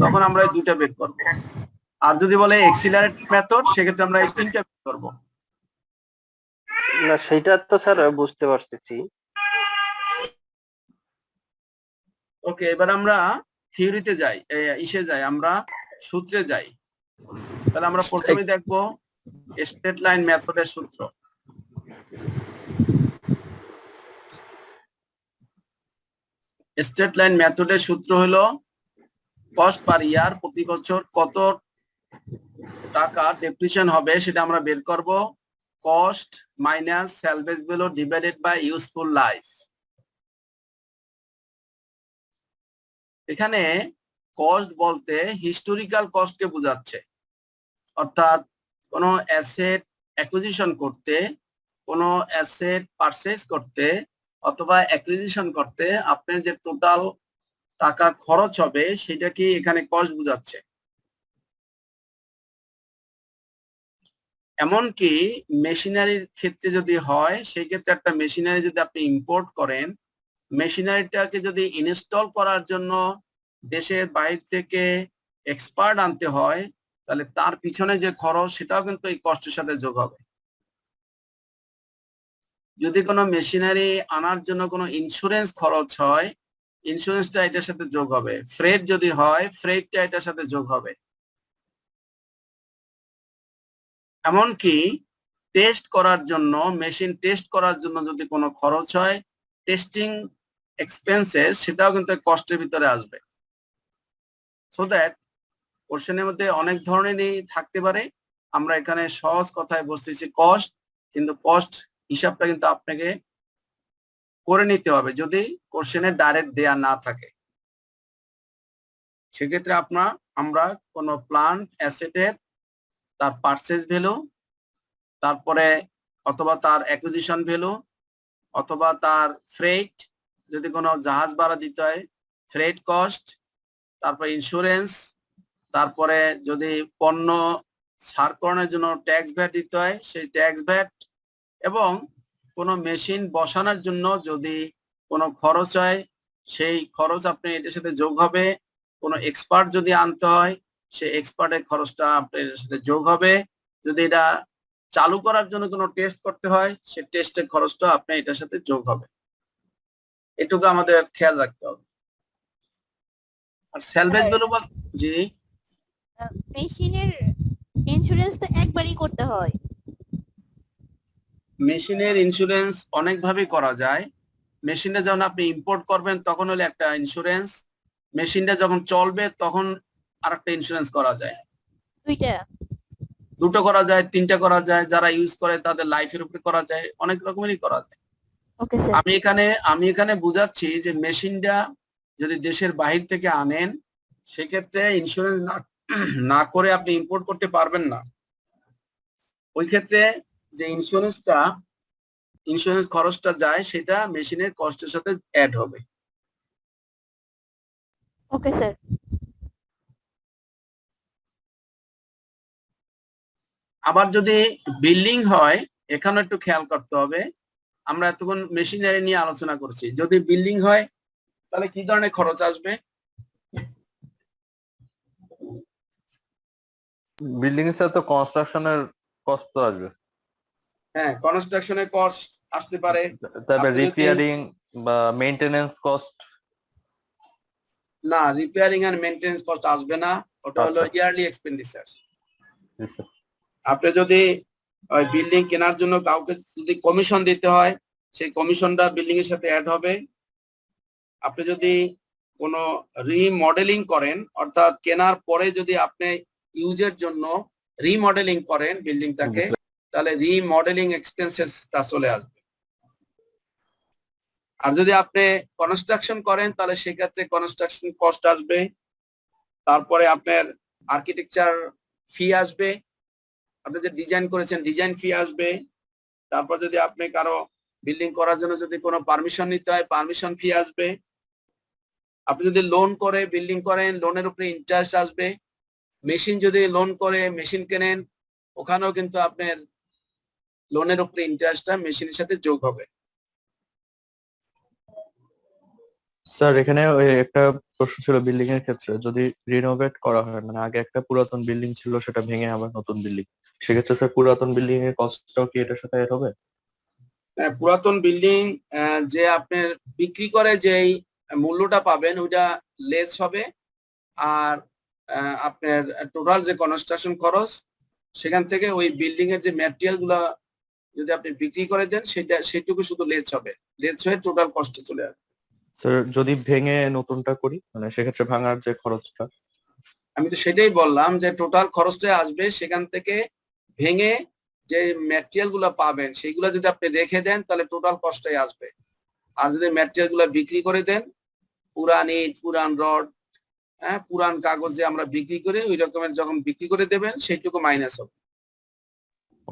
তখন আমরা এই 2টা বের করব। আর যদি বলে এক্সিলারেট মেথড, সেক্ষেত্রে আমরা এই 3টা বের করব। না সেটা তো স্যার বুঝতে পারতেছি। ওকে, এবার আমরা থিওরিতে যাই, আমরা সূত্রে যাই। তাহলে আমরা প্রথমে দেখব স্ট্রেট লাইন মেথডের সূত্র। স্ট্রেট লাইন মেথডের সূত্র হলো কস্ট পার ইয়ার, প্রতি বছর কত টাকা ডেপ্রিসিয়েশন হবে সেটা আমরা বের করব। Cost minus salvage value divided by useful life. এখানে কস্ট বলতে হিস্টোরিক্যাল কস্টকে বোঝাচ্ছে, অর্থাৎ কোনো অ্যাসেট অ্যাকুইজিশন করতে, কোনো অ্যাসেট পারচেজ করতে অথবা অ্যাকুইজিশন করতে আপনার যে টোটাল টাকা খরচ হবে সেটা কি এখানে কস্ট বোঝাচ্ছে। এমনকি মেশিনারির ক্ষেত্রে যদি হয়, সেই ক্ষেত্রে একটা মেশিনারি যদি আপনি ইম্পোর্ট করেন, মেশিনারিটাকে যদি ইনস্টল করার জন্য দেশের বাইরে থেকে এক্সপার্ট আনতে হয়, তাহলে তার পিছনে যে খরচ সেটাও কিন্তু এই কষ্টের সাথে যোগ হবে। যদি কোনো মেশিনারি আনার জন্য কোনো ইন্স্যুরেন্স খরচ হয়, ইন্স্যুরেন্সটা এটার সাথে যোগ হবে। ফ্রেট যদি হয়, ফ্রেটটা এটার সাথে যোগ হবে। এমনকি টেস্ট করার জন্য, মেশিন টেস্ট করার জন্য যদি কোনো খরচ হয়, টেস্টিং এক্সপেন্সেস, সেটাও কিন্তু কষ্টের ভিতরে আসবে। সো দ্যাট কোশ্চেনের মধ্যে অনেক ধরনেরই থাকতে পারে। আমরা এখানে সহজ কথায় বলতেছি কস্ট, কিন্তু কস্ট হিসাবটা কিন্তু আপনাকে করে নিতে হবে যদি কোশ্চেনে ডাইরেক্ট দেয়া না থাকে। সেক্ষেত্রে আমরা কোনো প্লান্ট অ্যাসেটের তার পারচেজ ভ্যালু, তারপরে অথবা তার অ্যাকুইজিশন ভ্যালু, অথবা তার ফ্রেট, যদি কোনো জাহাজ ভাড়া দিতে হয় ফ্রেট কস্ট, তারপর ইন্স্যুরেন্স, তারপরে যদি পণ্য সারকরণের জন্য ট্যাক্স ভ্যাট দিতে হয় সেই ট্যাক্স ভ্যাট, এবং কোনো মেশিন বসানোর জন্য যদি কোনো খরচ হয় সেই খরচ আপনি এটার সাথে যোগ হবে। কোনো এক্সপার্ট যদি আনতে হয় সেই এক্সপার্টের খরচটা আপনার এটার সাথে যোগ হবে। যদি এটা চালু করার জন্য কোনো টেস্ট করতে হয় সেই টেস্টের খরচটা আপনার এটার সাথে যোগ হবে। এটুকু আমাদের খেয়াল রাখতে হবে। আর সেলভেজ ভ্যালু জি, মেশিনের ইন্স্যুরেন্স তো একবারই করতে হয়। মেশিনের ইন্স্যুরেন্স অনেকভাবে করা যায়। মেশিনটা যখন আপনি ইম্পোর্ট করবেন তখন হলে একটা ইন্স্যুরেন্স, মেশিনটা যখন চলবে তখন আরেকটা ইন্স্যুরেন্স করা যায়। দুইটা। দুটো করা যায়, তিনটা করা যায়, যারা ইউজ করে তাদের লাইফের উপরে করা যায়, অনেক রকমেরই করা যায়। Okay sir. আমি এখানে বুঝাচ্ছি যে মেশিনটা যদি দেশের বাহির থেকে আনেন সেক্ষেত্রে ইন্স্যুরেন্স না করে আপনি ইম্পোর্ট করতে পারবেন না। ওই ক্ষেত্রে যে ইন্স্যুরেন্স খরচটা যায় সেটা মেশিনের কস্টের সাথে অ্যাড হবে। Okay sir. আবার যদি বিল্ডিং হয়, এখানে একটু খেয়াল করতে হবে। আমরা এতক্ষণ মেশিনারি নিয়ে আলোচনা করছি, যদি বিল্ডিং হয় তাহলে কি ধরনের খরচ আসবে? বিল্ডিং এর সাথে কনস্ট্রাকশনের কস্ট তো আসবে, হ্যাঁ, কনস্ট্রাকশনের কস্ট আসতে পারে। তারপর আপনি যদি- রিপেয়ারিং বা মেইনটেনেন্স কস্ট। না, রিপেয়ারিং এন্ড মেইনটেনেন্স কস্ট আসবে না, ওটা হলো আচ্ছা। Yearly expenditure. আপনি যদি ওই বিল্ডিং কেনার জন্য কাউকে যদি কমিশন দিতে হয় সেই কমিশনটা বিল্ডিং এর সাথে অ্যাড হবে। আপনি যদি কোনো রিমডেলিং করেন, অর্থাৎ কেনার পরে যদি আপনি ইউজের জন্য রিমডেলিং করেন বিল্ডিংটাকে, তাহলে রিমডেলিং এক্সপেন্সেসটা চলে আসবে। আর যদি আপনি কনস্ট্রাকশন করেন তাহলে সেক্ষেত্রে কনস্ট্রাকশন কস্ট আসবে, তারপরে আপনার আর্কিটেকচার ফি আসবে, আপনি যে ডিজাইন করেছেন ডিজাইন ফি আসবে, তারপর যদি আপনি কারো বিল্ডিং করার জন্য যদি কোনো পারমিশন নিতে হয় পারমিশন ফি আসবে, আপনি যদি লোন করে বিল্ডিং করেন লোনের উপরে ইন্টারেস্ট আসবে, মেশিন যদি লোন করে মেশিন কেনেন ওখানেও কিন্তু আপনার লোনের উপরে ইন্টারেস্টটা মেশিনের সাথে যোগ হবে। স্যার এখানে ওই একটা প্রশ্ন ছিল বিল্ডিং এর ক্ষেত্রে, যদি রিনোভেট করা হয়, মানে আগে একটা পুরাতন বিল্ডিং ছিল সেটা ভেঙে আবার নতুন বিল্ডিং, সেক্ষেত্রে স্যার পুরাতন বিল্ডিং এর কস্টটাও কি এটার সাথে অ্যাড হবে? পুরাতন বিল্ডিং যে আপনার বিক্রি করে যেই মূল্যটা পাবেন ওইটা লেস হবে, আর আপনার টোটাল যে কনস্ট্রাকশন খরচ সেখান থেকে ওই বিল্ডিং এর যে ম্যাটেরিয়াল গুলা যদি আপনি বিক্রি করে দেন সেটুকু শুধু লেস হবে, লেস হয়ে টোটাল কস্টে চলে আসবে। স্যার যদি ভেঙে নতুনটা করি, মানে সেক্ষেত্রে ভাঙার যে খরচটা? আমি তো সেটাই বললাম যে টোটাল খরচটা আসবে সেখান থেকে, ভেঙে যে ম্যাটেরিয়াল গুলা পাবেন সেইগুলা যদি আপনি রেখে দেন তাহলে টোটাল কস্টটাই আসবে। আর যদি ম্যাটেরিয়াল গুলা বিক্রি করে দেন, পুরান ইট, পুরান রড, হ্যাঁ, পুরান কাগজ যে আমরা বিক্রি করি ওই রকমের যখন বিক্রি করে দেবেন সেইটুকু মাইনাস হবে।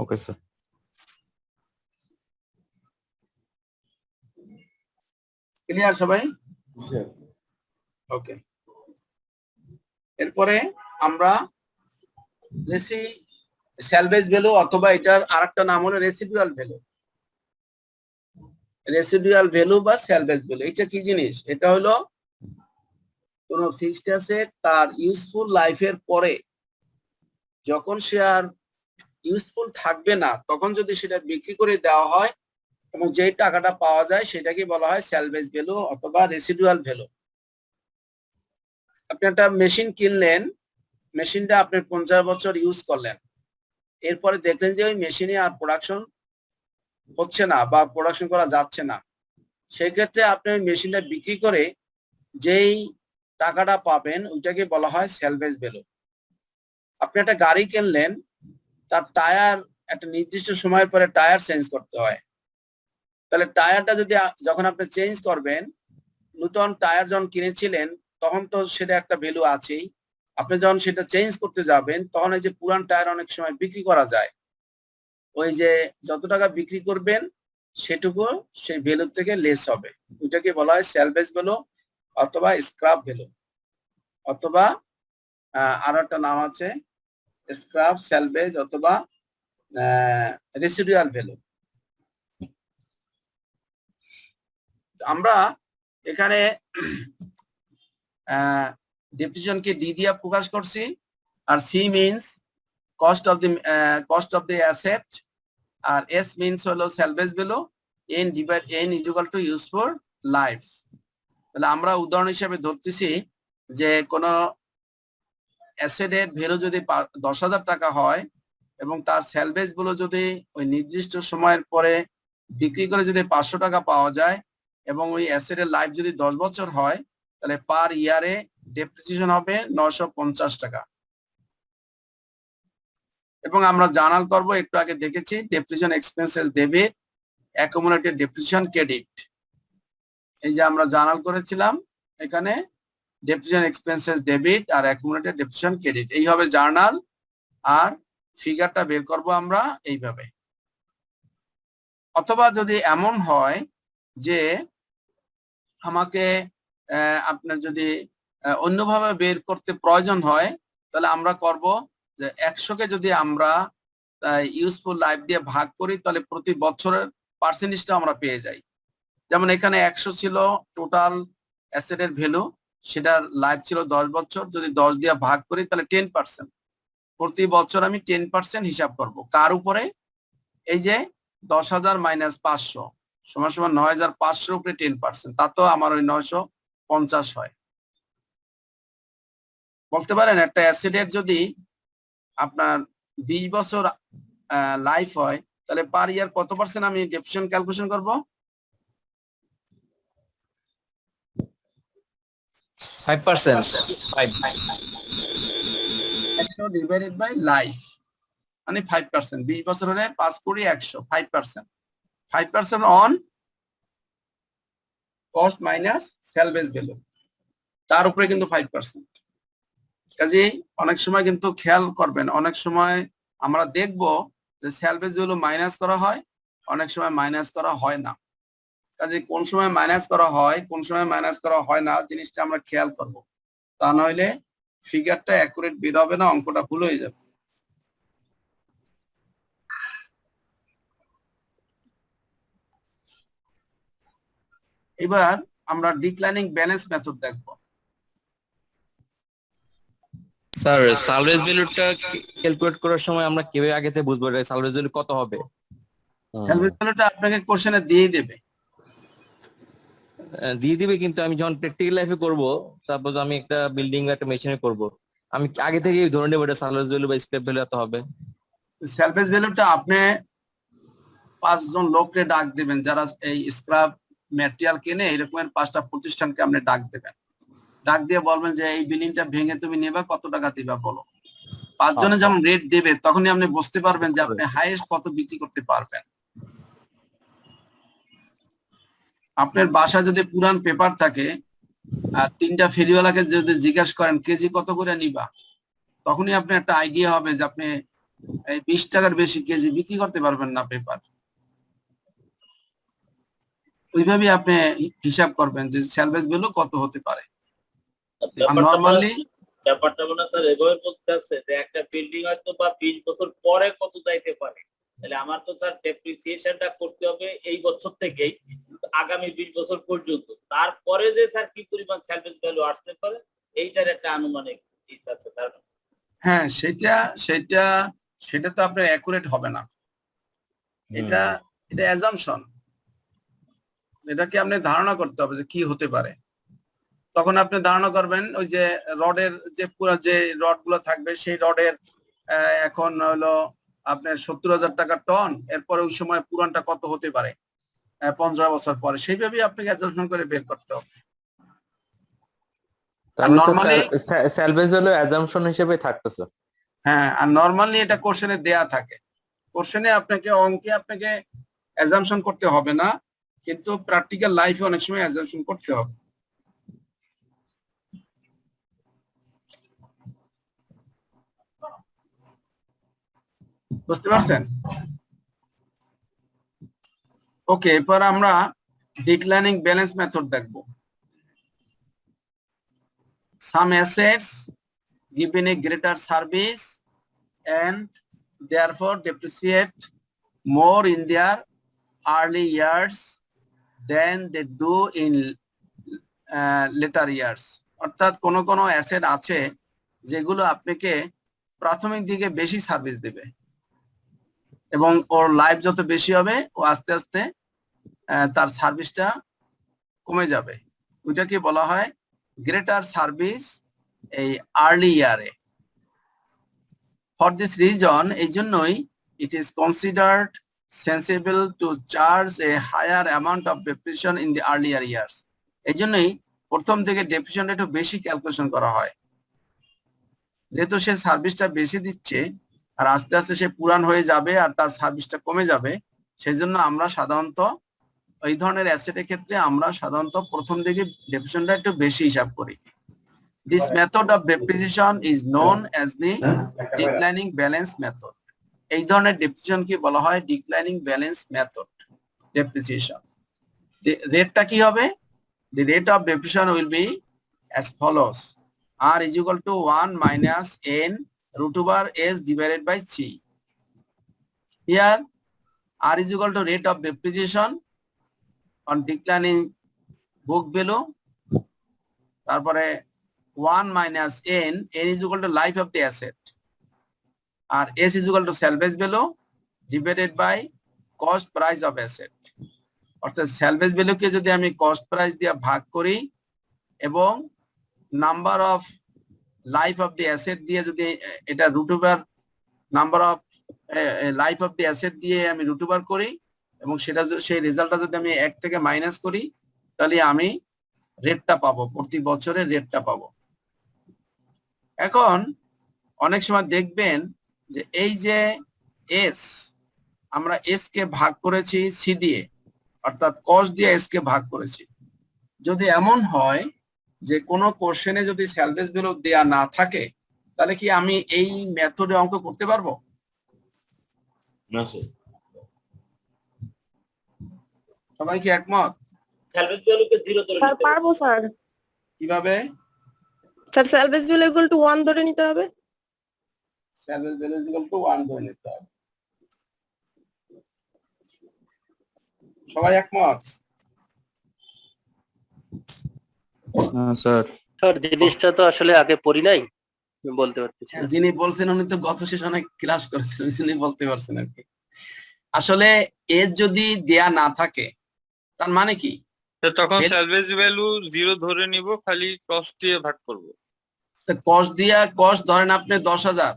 Okay sir. ক্লিয়ার সবাই? ওকে, এরপরে আমরা স্যালভেজ ভ্যালু অথবা এটার আরেকটা নাম হলো রেসিডুয়াল ভ্যালু। রেসিডুয়াল ভ্যালু বা স্যালভেজ ভ্যালু এটা কি জিনিস? এটা হলো কোন ফিক্সড অ্যাসেট তার ইউজফুল লাইফের পরে যখন সে আর ইউজফুল থাকবে না তখন যদি সেটা বিক্রি করে দেওয়া হয় এবং যেই টাকাটা পাওয়া যায় সেটাকে বলা হয় স্যালভেজ ভ্যালু অথবা রেসিডুয়াল ভ্যালু। আপনি একটা মেশিন কিনলেন, মেশিনটা আপনি 50 বছর ইউজ করলেন, এরপরে দেখলেন যে ওই মেশিনে আর প্রোডাকশন হচ্ছে না বা প্রোডাকশন করা যাচ্ছে না, সেই ক্ষেত্রে আপনি ওই মেশিনটা বিক্রি করে যেই টাকাটা পাবেন ওইটাকে বলা হয় স্যালভেজ ভ্যালু। আপনি একটা গাড়ি কিনলেন, তার টায়ার একটা নির্দিষ্ট সময়ের পরে টায়ার চেঞ্জ করতে হয়, তাহলে টায়ারটা যদি যখন আপনি চেঞ্জ করবেন, নতুন টায়ার যখন কিনেছিলেন তখন তো সেটা একটা ভ্যালু আছেই, আপনি যখন সেটা চেঞ্জ করতে যাবেন তখন এই যে পুরান টায়ার অনেক সময় বিক্রি করা যায়, ওই যে যত টাকা বিক্রি করবেন সেটুকু সেই ভ্যালু থেকে লেস হবে, ওইটাকে বলা হয় স্যালভেজ ভ্যালু অথবা স্ক্র্যাপ ভ্যালু, অথবা আরো একটা নাম আছে স্ক্র্যাপ, স্যালভেজ অথবা রেসিডুয়াল ভ্যালু। আমরা এখানে ডেপ্রিসিয়েশনকে ডি দিয়ে প্রকাশ করছি, আর C means cost of the asset, আর এস মিনস হলো salvage value, N divide N is equal to useful life. তাহলে আমরা উদাহরণ হিসেবে ধরতেছি যে কোন অ্যাসেটের ভ্যালু যদি 10,000 টাকা হয় এবং তার স্যালভেজ ভ্যালু যদি ওই নির্দিষ্ট সময়ের পরে বিক্রি করে যদি 500 টাকা পাওয়া যায় এবং ওই অ্যাসেটের লাইফ যদি 10 বছর হয়, তাহলে পার ইয়ারে ডেপ্রিসিয়েশন হবে 950 টাকা। এবং আমরা জার্নাল করব, একটু আগে দেখেছি depreciation expenses debit, accumulated depreciation credit. এই যে আমরা জার্নাল করেছিলাম, এখানে ডেপ্রিসিয়েশন এক্সপেন্সেস ডেবিট আর অ্যাকুমুলেটেড ডেপ্রিসিয়েশন ক্রেডিট, এই হবে জার্নাল, আর ফিগারটা বের করব আমরা এইভাবে। অথবা যদি এমন হয় যে আমাকে আপনার যদি অন্যভাবে বের করতে প্রয়োজন হয়, তাহলে আমরা করব যে 100কে যদি আমরা ইউজফুল লাইফ দিয়ে ভাগ করি তাহলে প্রতি বছরের পার্সেন্টেজটা আমরা পেয়ে যাই। যেমন এখানে 100 ছিল টোটাল অ্যাসেটের ভ্যালু, সেটার লাইফ ছিল 10 বছর, যদি 10 দিয়ে ভাগ করি তাহলে 10%, প্রতি বছর আমি 10% হিসাব করব। কার উপরে? এই যে 10,000 মাইনাস 500 সমান সমান 9,500 উপরে 10%, তা তো আমার ওই 950 হয়। বলতে পারেন একটা অ্যাসেটের যদি আপনার 20 বছর লাইফ হয় তাহলে পার ইয়ার কত পার্সেন্ট আমি ডেপ্রিসিয়েশন ক্যালকুলেশন করব? 5%। 100 ডিভাইডেড বাই লাইফ মানে 5%, 20 বছর হলে 5 কোটি 100, 5%, 5% on cost minus salvage value, তার উপরে কিন্তু 5%। কাজে অনেক সময় কিন্তু খেয়াল করবেন, অনেক সময় আমরা দেখব যে স্যালভেজ ভ্যালু মাইনাস করা হয়, অনেক সময় মাইনাস করা হয় না। কাজে কোন সময় মাইনাস করা হয়, কোন সময় মাইনাস করা হয় না, জিনিসটা আমরা খেয়াল করব, তা নইলে ফিগারটা অ্যাকুরেট বের হবে না, অঙ্কটা ভুল হয়ে যাবে। এবার আমরা ডিক্লাইনিং ব্যালেন্স মেথড দেখব। স্যার সালভেজ ভ্যালুটা ক্যালকুলেট করার সময় আমরা কিভাবে আগে থেকে বুঝবো এটা সালভেজ ভ্যালু কত হবে? স্যালভেজ ভ্যালুটা আপনাকে কোশ্চেনে দিয়ে দেবে। দিয়ে দিবে, কিন্তু আমি যখন প্র্যাকটিক্যাল লাইফে করব, সাপোজ আমি একটা বিল্ডিং বা একটা মেশিনে করব, আমি আগে থেকে ধরে নেব এটা সালভেজ ভ্যালু বা স্ক্র্যাপ ভ্যালু এত হবে। স্যালভেজ ভ্যালুটা আপনি 5 জন লোককে ডাক দিবেন যারা এই স্ক্র্যাপ ম্যাটেরিয়াল কিনে, এরকমের 5টা প্রতিষ্ঠানকে আপনি ডাক দেবেন, ডাক দিয়ে বলবেন যে এই বিল্ডিংটা ভেঙে তুমি নেবা, কত টাকা দিবা বলো। 5 জনে যখন রেট দেবে তখনই আপনি বুঝতে পারবেন যে আপনি হাইয়েস্ট কত বিক্রি করতে পারবেন। আপনার বাসা যদি পুরান পেপার থাকে আর 3টা ফেরিওয়ালাকে যদি জিজ্ঞাসা করেন কেজি কত করে নিবা, তখনই আপনি একটা আইডিয়া হবে যে আপনি এই 20 টাকার বেশি কেজি বিক্রি করতে পারবেন না পেপার। ওইভাবে আপনি হিসাব করবেন যে স্যালভেজ ভ্যালু কত হতে পারে। নরমালি ব্যাপারটা মনে হয় স্যার এভাবে বলতে আছে যে একটা বিল্ডিং হয়তো বা 20 বছর পরে কত যাইতে পারে, তাহলে আমার তো স্যার ডেপ্রিসিয়েশনটা করতে হবে এই বছর থেকেই আগামী 20 বছর পর্যন্ত, তারপরে যে স্যার কি পরিমাণ স্যালভেজ ভ্যালু আসতে পারে এইটার একটা আনুমানিক ইচ্ছা আছে স্যার। হ্যাঁ, সেটা তো আপনার অ্যাকুরেট হবে না, এটা অ্যাজাম্পশন, এটাকে আপনি ধারণা করতে হবে যে কি হতে পারে। তখন আপনি ধারণা করবেন ওই যে রডের যে পুরো যে রড গুলো থাকবে সেই রডের এখন হলো আপনার 70,000 টাকা টন, এরপরে ওই সময় পুরানটা কত হতে পারে 15 বছর পরে, সেইভাবেই আপনাকে অ্যাজাম্পশন করে বের করতে হবে। নরমালি স্যালভেজ ভ্যালু অ্যাজাম্পশন হিসেবে থাকতেছে। হ্যাঁ, আর নরমালি এটা কোশ্চেনে দেয়া থাকে, কোশ্চেনে আপনাকে অঙ্কে আপনাকে অ্যাজাম্পশন করতে হবে না, কিন্তু প্র্যাকটিক্যাল লাইফে অনেক সময় অ্যাজাম্পশন করতে হবে। বুঝতে পারছেন? ওকে, এরপর আমরা ডিক্লাইনিং ব্যালেন্স মেথড দেখব। Some assets given a greater service and therefore depreciate more in their early years than they do in later years. অর্থাৎ কোন অ্যাসেট আছে যেগুলো আপনাকে প্রাথমিক দিকে বেশি সার্ভিস দেবে এবং ওর লাইফ যত বেশি হবে ও আস্তে আস্তে তার সার্ভিসটা কমে যাবে, ওইটাকে বলা হয় গ্রেটার সার্ভিস এই আর্লি ইয়ারে। ফর দিস রিজন, এই জন্যই it is considered sensible to charge a higher amount of depreciation in the earlier years. এই জন্যই প্রথম থেকে ডেপ্রিসিয়েশনটা একটু বেশি ক্যালকুলেশন করা হয়, যেহেতু সে সার্ভিসটা বেশি দিচ্ছে আর আস্তে আস্তে সে পুরান হয়ে যাবে আর তার সার্ভিসটা কমে যাবে, সেই জন্য আমরা সাধারণত এই ধরনের অ্যাসেটের ক্ষেত্রে আমরা সাধারণত প্রথম দিকে ডেপ্রিসিয়েশনটা একটু বেশি হিসাব করি। This method of depreciation is known as the declining balance method. এই ধরনের ডেপ্রিসিয়েশন কি বলা হয়? Declining balance method depreciation. রেটটা কি হবে? The rate of depreciation will be as follows: R is equal to 1 minus n root over s divided by c. Here R is equal to rate of depreciation on declining book value, তারপরে 1 minus n is equal to life of the asset, আর s is equal to salvage value divided by cost price of asset. অর্থাৎ salvage ভ্যালুকে যদি আমি cost price দিয়ে ভাগ করি এবং number of life of the asset দিয়ে যদি এটা root over number of life of the asset দিয়ে আমি রুট ওভার করি এবং সেটা সেই রেজাল্টটা যদি আমি 1 থেকে মাইনাস করি, তাহলে আমি রেটটা পাবো, প্রতি বছরের রেটটা পাবো। এখন অনেক সময় দেখবেন যে এই যে এস, আমরা এস কে ভাগ করেছি সি দিয়ে, অর্থাৎ কস্ট দিয়ে এস কে ভাগ করেছি। যদি এমন হয় যে কোনো কোশ্চেনে যদি স্যালভেজ ভ্যালু দেয়া না থাকে, তাহলে কি আমি এই মেথডে অঙ্ক করতে পারবো? না স্যার। সবাই কি একমত? স্যালভেজ ভ্যালুকে 0 ধরে স্যার নিতে হবে। পারবো স্যার। কিভাবে? Sir salvage value equal to 1 ধরে নিতে হবে। স্যালভেজ ভ্যালু ইকুয়াল টু 1 ধরে নিতে হবে। সবাই একমত? স্যার স্যার জিনিসটা তো আসলে আগে পড়ি নাই, আমি বলতে পারতেছি না। যিনি বলছেন উনি তো গত সেশনে ক্লাস করেছিলেন, উনি বলতে পারছেন আর কি। আসলে এর যদি দেয়া না থাকে তার মানে কি? তখন স্যালভেজ ভ্যালু 0 ধরে নিব, খালি কস্ট দিয়ে ভাগ করব। কস্ট দিয়া, কস্ট ধরেন আপনি 10,000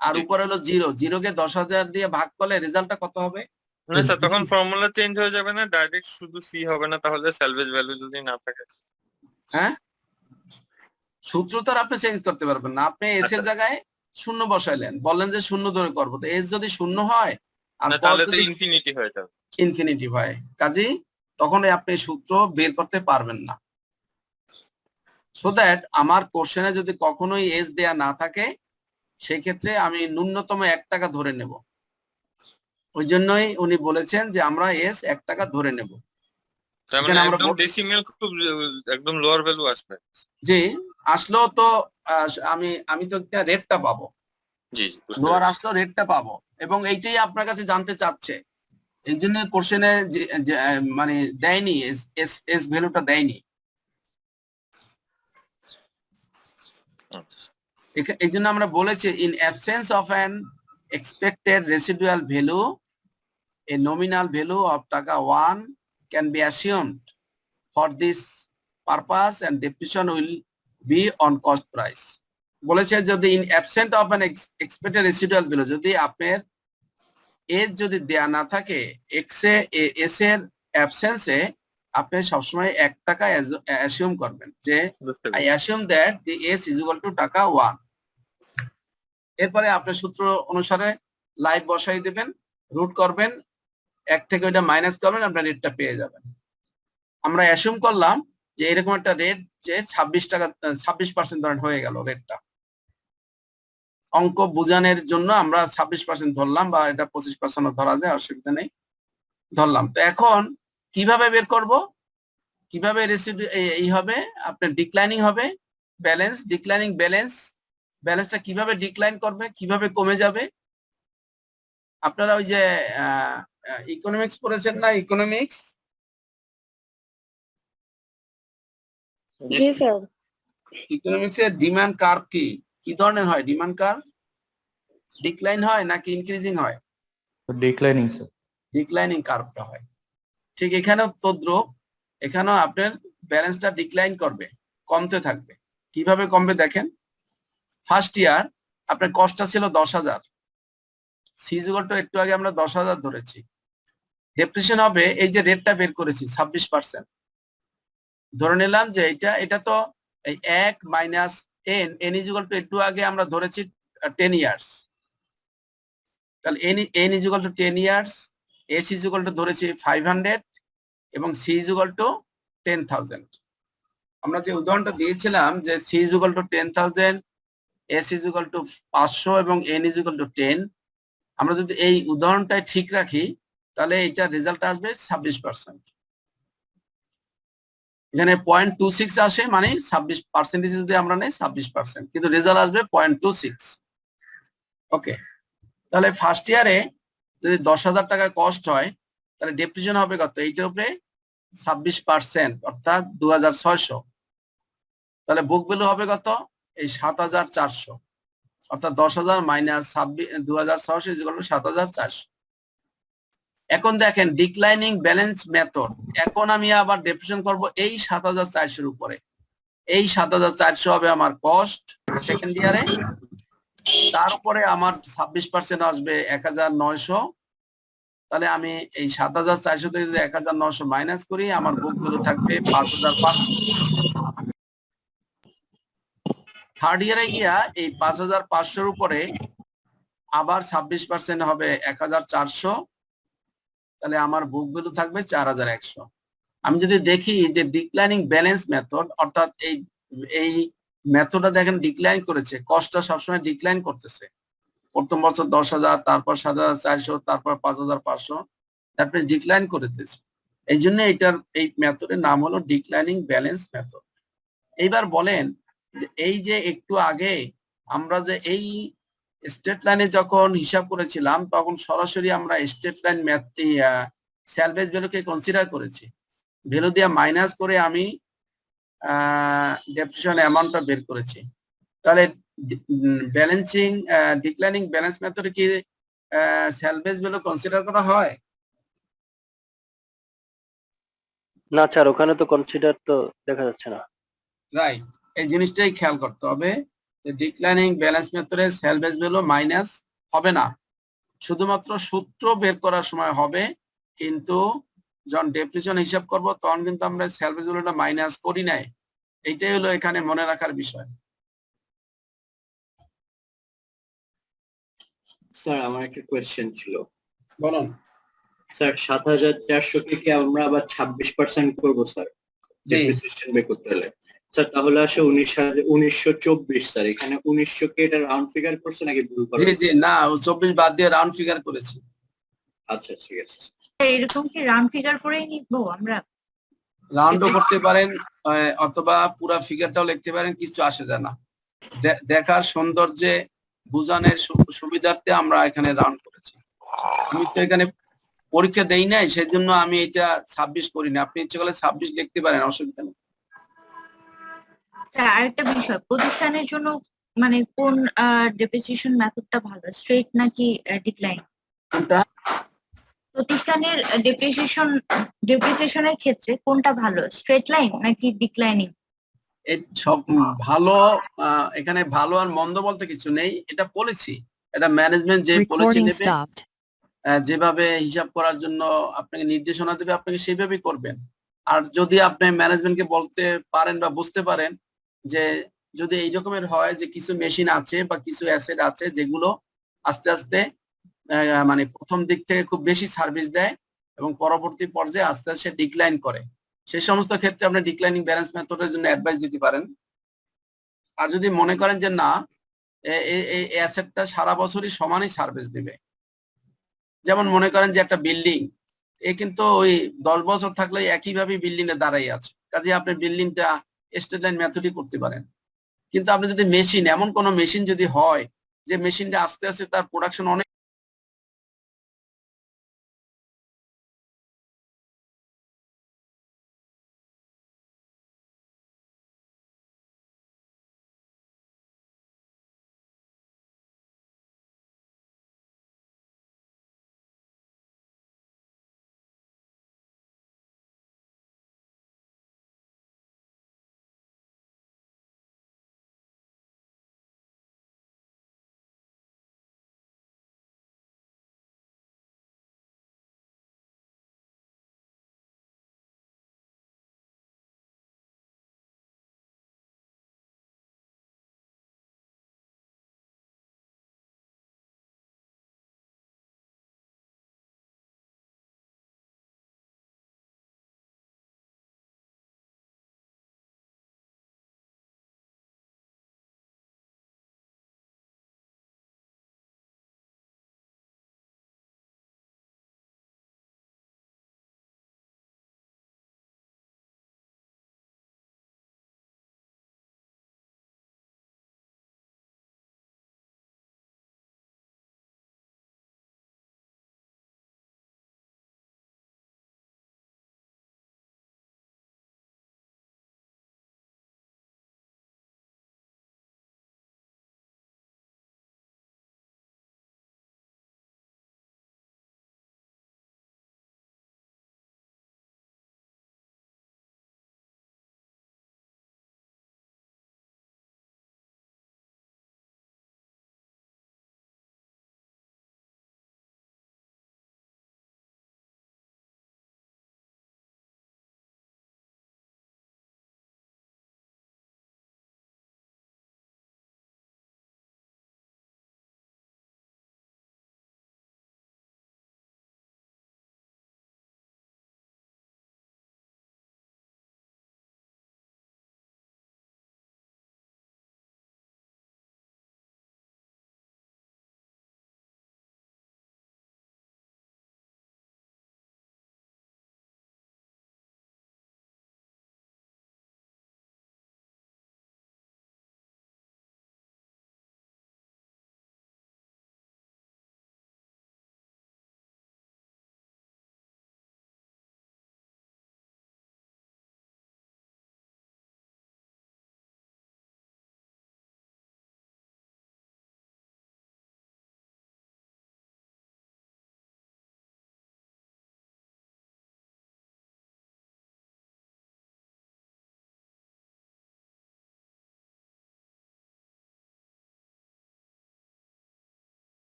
আর উপরে হলো 0, 0 কে 10,000 দিয়ে ভাগ করলে রেজাল্টটা কত হবে? না স্যার, তখন ফর্মুলা চেঞ্জ হয়ে যাবে না, ডাইরেক্ট শুধু সি হবে না তাহলে স্যালভেজ ভ্যালু যদি না থাকে? হ্যাঁ, সূত্র তো আর আপনি চেঞ্জ করতে পারবেন না। আপনি এস এর জায়গায় 0 বসাইলেন, বললেন যে 0 ধরে করবো, তো এস যদি 0 হয় আর তাহলে তো ইনফিনিটি হয়ে যাবে। ইনফিনিটি হয়, কাজেই তখন আপনি সূত্র বের করতে পারবেন না। সো দ্যাট আমার কোশ্চেনে যদি কখনোই এস দেয়া না থাকে, সেই ক্ষেত্রে আমি ন্যূনতম 1 টাকা ধরে নেব। ওই জন্যই উনি বলেছেন যে আমরা এস 1 টাকা ধরে নেব। তার মানে একদম ডেসিমেল খুব একদম লোয়ার ভ্যালু আসবে। জি আসলেও তো আমি তো রেটটা পাবো, জি জি, বুঝতে লোয়ার পেরেছি। আসলেও রেটটা পাবো, এবং এইটাই আপনার কাছে জানতে চাচ্ছে। এই জন্য কোশ্চেনে মানে দেয়নি, এস ভ্যালুটা দেয়নি। আচ্ছা। এই জন্য আমরা বলেছি in absence of an expected residual value a nominal value of taka 1 can be assumed for this purpose and depreciation will be on cost price. বলেছে যদি in absent of an expected residual value, যদি আপনার এর যদি দেয়া না থাকে, S এর অ্যাবসেন্সে আপনি সবসময় 1 টাকা অ্যাসিউম করবেন যে বুঝতে I পেরেছি। assume that the S is equal to টাকা 1। এরপরে আপনি সূত্র অনুসারে লাইভ বসাই দিবেন, রুট করবেন, 1 থেকে ওইটা মাইনাস করবেন, আপনার রেটটা পেয়ে যাবেন। আমরা অ্যাসিউম করলাম যে এরকম একটা রেট যে 26 টাকা 26% ধরেন হয়ে গেল রেটটা। অঙ্ক বোঝানোর জন্য আমরা 26% ধরলাম, বা এটা 25% ধরা যায়, অসুবিধা নেই, ধরলাম। তো এখন কিভাবে বের করব, কিভাবে রেসিডু এই হবে, আপনার ডিক্লাইনিং হবে ব্যালেন্স, ডিক্লাইনিং ব্যালেন্সটা কিভাবে ডিক্লাইন করবে, কিভাবে কমে যাবে? আপনারা ওই যে ইকোনমিক্স পড়েছেন না, ইকোনমিক্স, জি স্যার। ইকোনমিক্স এর ডিমান্ড কার্ভ কি ধরনের হয়? ডিমান্ড কার্ভ ডিক্লাইন হয় নাকি ইনক্রিজিং হয়? Declining sir. ডিক্লাইনিং কার্ভটা হয়। ঠিক এখানেও তদ্রুপ, এখানেও আপনার ব্যালেন্সটা ডিক্লাইন করবে, কমতে থাকবে। কিভাবে কমবে দেখেন, ফার্স্ট ইয়ার আপনার কস্টটা ছিল 10,000, সিজুগলটা একটু আগে আমরা 10,000 ধরেছি। ডেপ্রিসিয়েশন হবে, এই যে রেটটা বের করেছি 26%, ধরে নিলাম যে এটা তো এই 1 মাইনাস এন ইজুগাল টু একটু আগে আমরা ধরেছি 10 ইয়ার্স, তাহলে n equal to 10 years, s equal to ধরেছি 500 এবং সি ইজুগাল টু 10,000। আমরা যে উদাহরণটা দিয়েছিলাম যে c equal to 10,000, s equal to 500 এবং এন ইজুগাল টু 10, আমরা যদি এই উদাহরণটাই ঠিক রাখি তাহলে এটা রেজাল্ট আসবে 26%। এখানে 0.26 আসে, মানে 26% যদি আমরা নেই 26%, কিন্তু রেজাল্ট আসবে 0.26। ওকে, তাহলে ফার্স্ট ইয়ারে যদি 10,000 টাকা কস্ট হয়, তাহলে ডেপ্রিসিয়েশন হবে কত? এইটার উপরে 26%, অর্থাৎ 2,600। তাহলে বুক ভ্যালু হবে কত? এই 7,400, অর্থাৎ 10,000 মাইনাস 2,600 ইজ ইকুয়াল টু 7,400। এখন দেখেন ডিক্লাইনিং ব্যালেন্স মেথড, এখন আমি আবার ডেপ্রিসিয়েশন করব এই 7,400 এর উপরে। এই 7,400 হবে আমার কস্ট সেকেন্ড ইয়ারে, তার উপরে আমার 26% আসবে 1,900। তাহলে আমি এই 7,400 থেকে যদি 1,900 মাইনাস করি, আমার বুক ভ্যালু থাকবে 5,500। থার্ড ইয়ারে গিয়া এই 5,500 উপরে আবার 26% হবে 1,400, তাহলে আমার বুক ভ্যালু থাকবে 4,100। আমি যদি দেখি যে ডিক্লাইনিং ব্যালেন্স মেথড, অর্থাৎ এই মেথডটা দেখেন ডিক্লাইন করেছে, কস্টটা সবসময় ডিক্লাইন করতেছে। প্রথম বছর 10,000, তারপর 7,400, তারপর 5,500, তারপরে ডিক্লাইন করতেছে। এই জন্য এই মেথডের নাম হলো ডিক্লাইনিং ব্যালেন্স মেথড। এইবার বলেন যে এই যে একটু আগে আমরা যে এই স্টেট লাইনে যখন হিসাব করেছিলাম, তখন সরাসরি আমরা স্টেট লাইন স্যালভেজ ভ্যালুকে কনসিডার করেছি, ভ্যালু দিয়ে মাইনাস করে আমি ডেপ্রিসিয়েশন অ্যামাউন্টটা বের করেছি। তাহলে ডিক্লাইনিং ব্যালেন্স মেথডে কি স্যালভেজ ভ্যালু কনসিডার করা হয়? না স্যার, ওখানে তো কনসিডার তো দেখা যাচ্ছে না। রাইট, এই জিনিসটাই খেয়াল করতে হবে যে ডিক্লাইনিং ব্যালেন্স মেথডে স্যালভেজ ভ্যালু মাইনাস হবে না, শুধুমাত্র সূত্র বের করার সময় হবে, কিন্তু যখন ডেপ্রিসিয়েশন হিসাব করব তখন কিন্তু আমরা স্যালভেজ ভ্যালুটা মাইনাস করি নাই। এইটাই হলো এখানে মনে রাখার বিষয়। স্যার আমার একটা কোয়েশ্চেন ছিল। বলুন স্যার 7,400 কে আমরা আবার 26% করবো স্যার ডেপ্রিসিয়েশন বের করতে হলে। স্যার তাহলে আসে 1924 স্যার, এখানে 1900 কে এটা রাউন্ড ফিগার করছে নাকি ভুল করে? জি জি, না 24 বাদ দিয়ে রাউন্ড ফিগার করেছি। আচ্ছা ঠিক আছে। এরকম কি রাউন্ড ফিগার করেই নিবো আমরা? রাউন্ডও করতে পারেন অথবা পুরা ফিগারটাও লিখতে পারেন, কিছু আসে যায় না। দেখার সৌন্দর্যে বোঝানোর সুবিধার্থে আমরা এখানে রাউন্ড করেছি। আমি তো এখানে পরীক্ষা দেই নাই, সেজন্য আমি এটা 26 করিনি। আপনি ইচ্ছে করলে 26 লিখতে পারেন, অসুবিধা নেই। স্যার আরেকটা বিষয়, প্রতিষ্ঠানের জন্য মানে কোন ডেপ্রিসিয়েশন মেথডটা ভালো, স্ট্রেট নাকি ডিক্লাইন? কোনটা? প্রতিষ্ঠানের ডেপ্রিসিয়েশনের ক্ষেত্রে কোনটা ভালো, স্ট্রেট লাইন নাকি ডিক্লাইনিং? সব ভালো। এখানে ভালো আর মন্দ বলতে কিছু নেই, এটা পলিসি, এটা ম্যানেজমেন্ট যে পলিসি নেবে, যেভাবে হিসাব করার জন্য আপনাকে নির্দেশনা দেবে, আপনাকে সেইভাবেই করবেন। আর যদি আপনি ম্যানেজমেন্টকে বলতে পারেন বা বুঝতে পারেন যে যদি এই রকমের হয় যে কিছু মেশিন আছে বা কিছু অ্যাসেট আছে যেগুলো আস্তে আস্তে মানে প্রথম দিক থেকে খুব বেশি সার্ভিস দেয় এবং পরবর্তী পর্যায়ে আস্তে আস্তে ডিক্লাইন করে, সেই সমস্ত ক্ষেত্রে আপনি ডিক্লাইনিং ব্যালেন্স মেথডের জন্য অ্যাডভাইস দিতে পারেন। আর যদি মনে করেন যে না, এই অ্যাসেটটা সারা বছরই সমানই সার্ভিস দিবে, যেমন মনে করেন যে একটা বিল্ডিং, কিন্তু ওই 10 বছর থাকলে একইভাবে বিল্ডিং এ দাঁড়াই আছে, কাজে আপনি বিল্ডিংটা স্ট্রেট লাইন মেথডই করতে পারেন। কিন্তু আপনি যদি মেশিন, এমন কোন মেশিন যদি হয় যে মেশিনটা আস্তে আস্তে তার প্রোডাকশন অনেক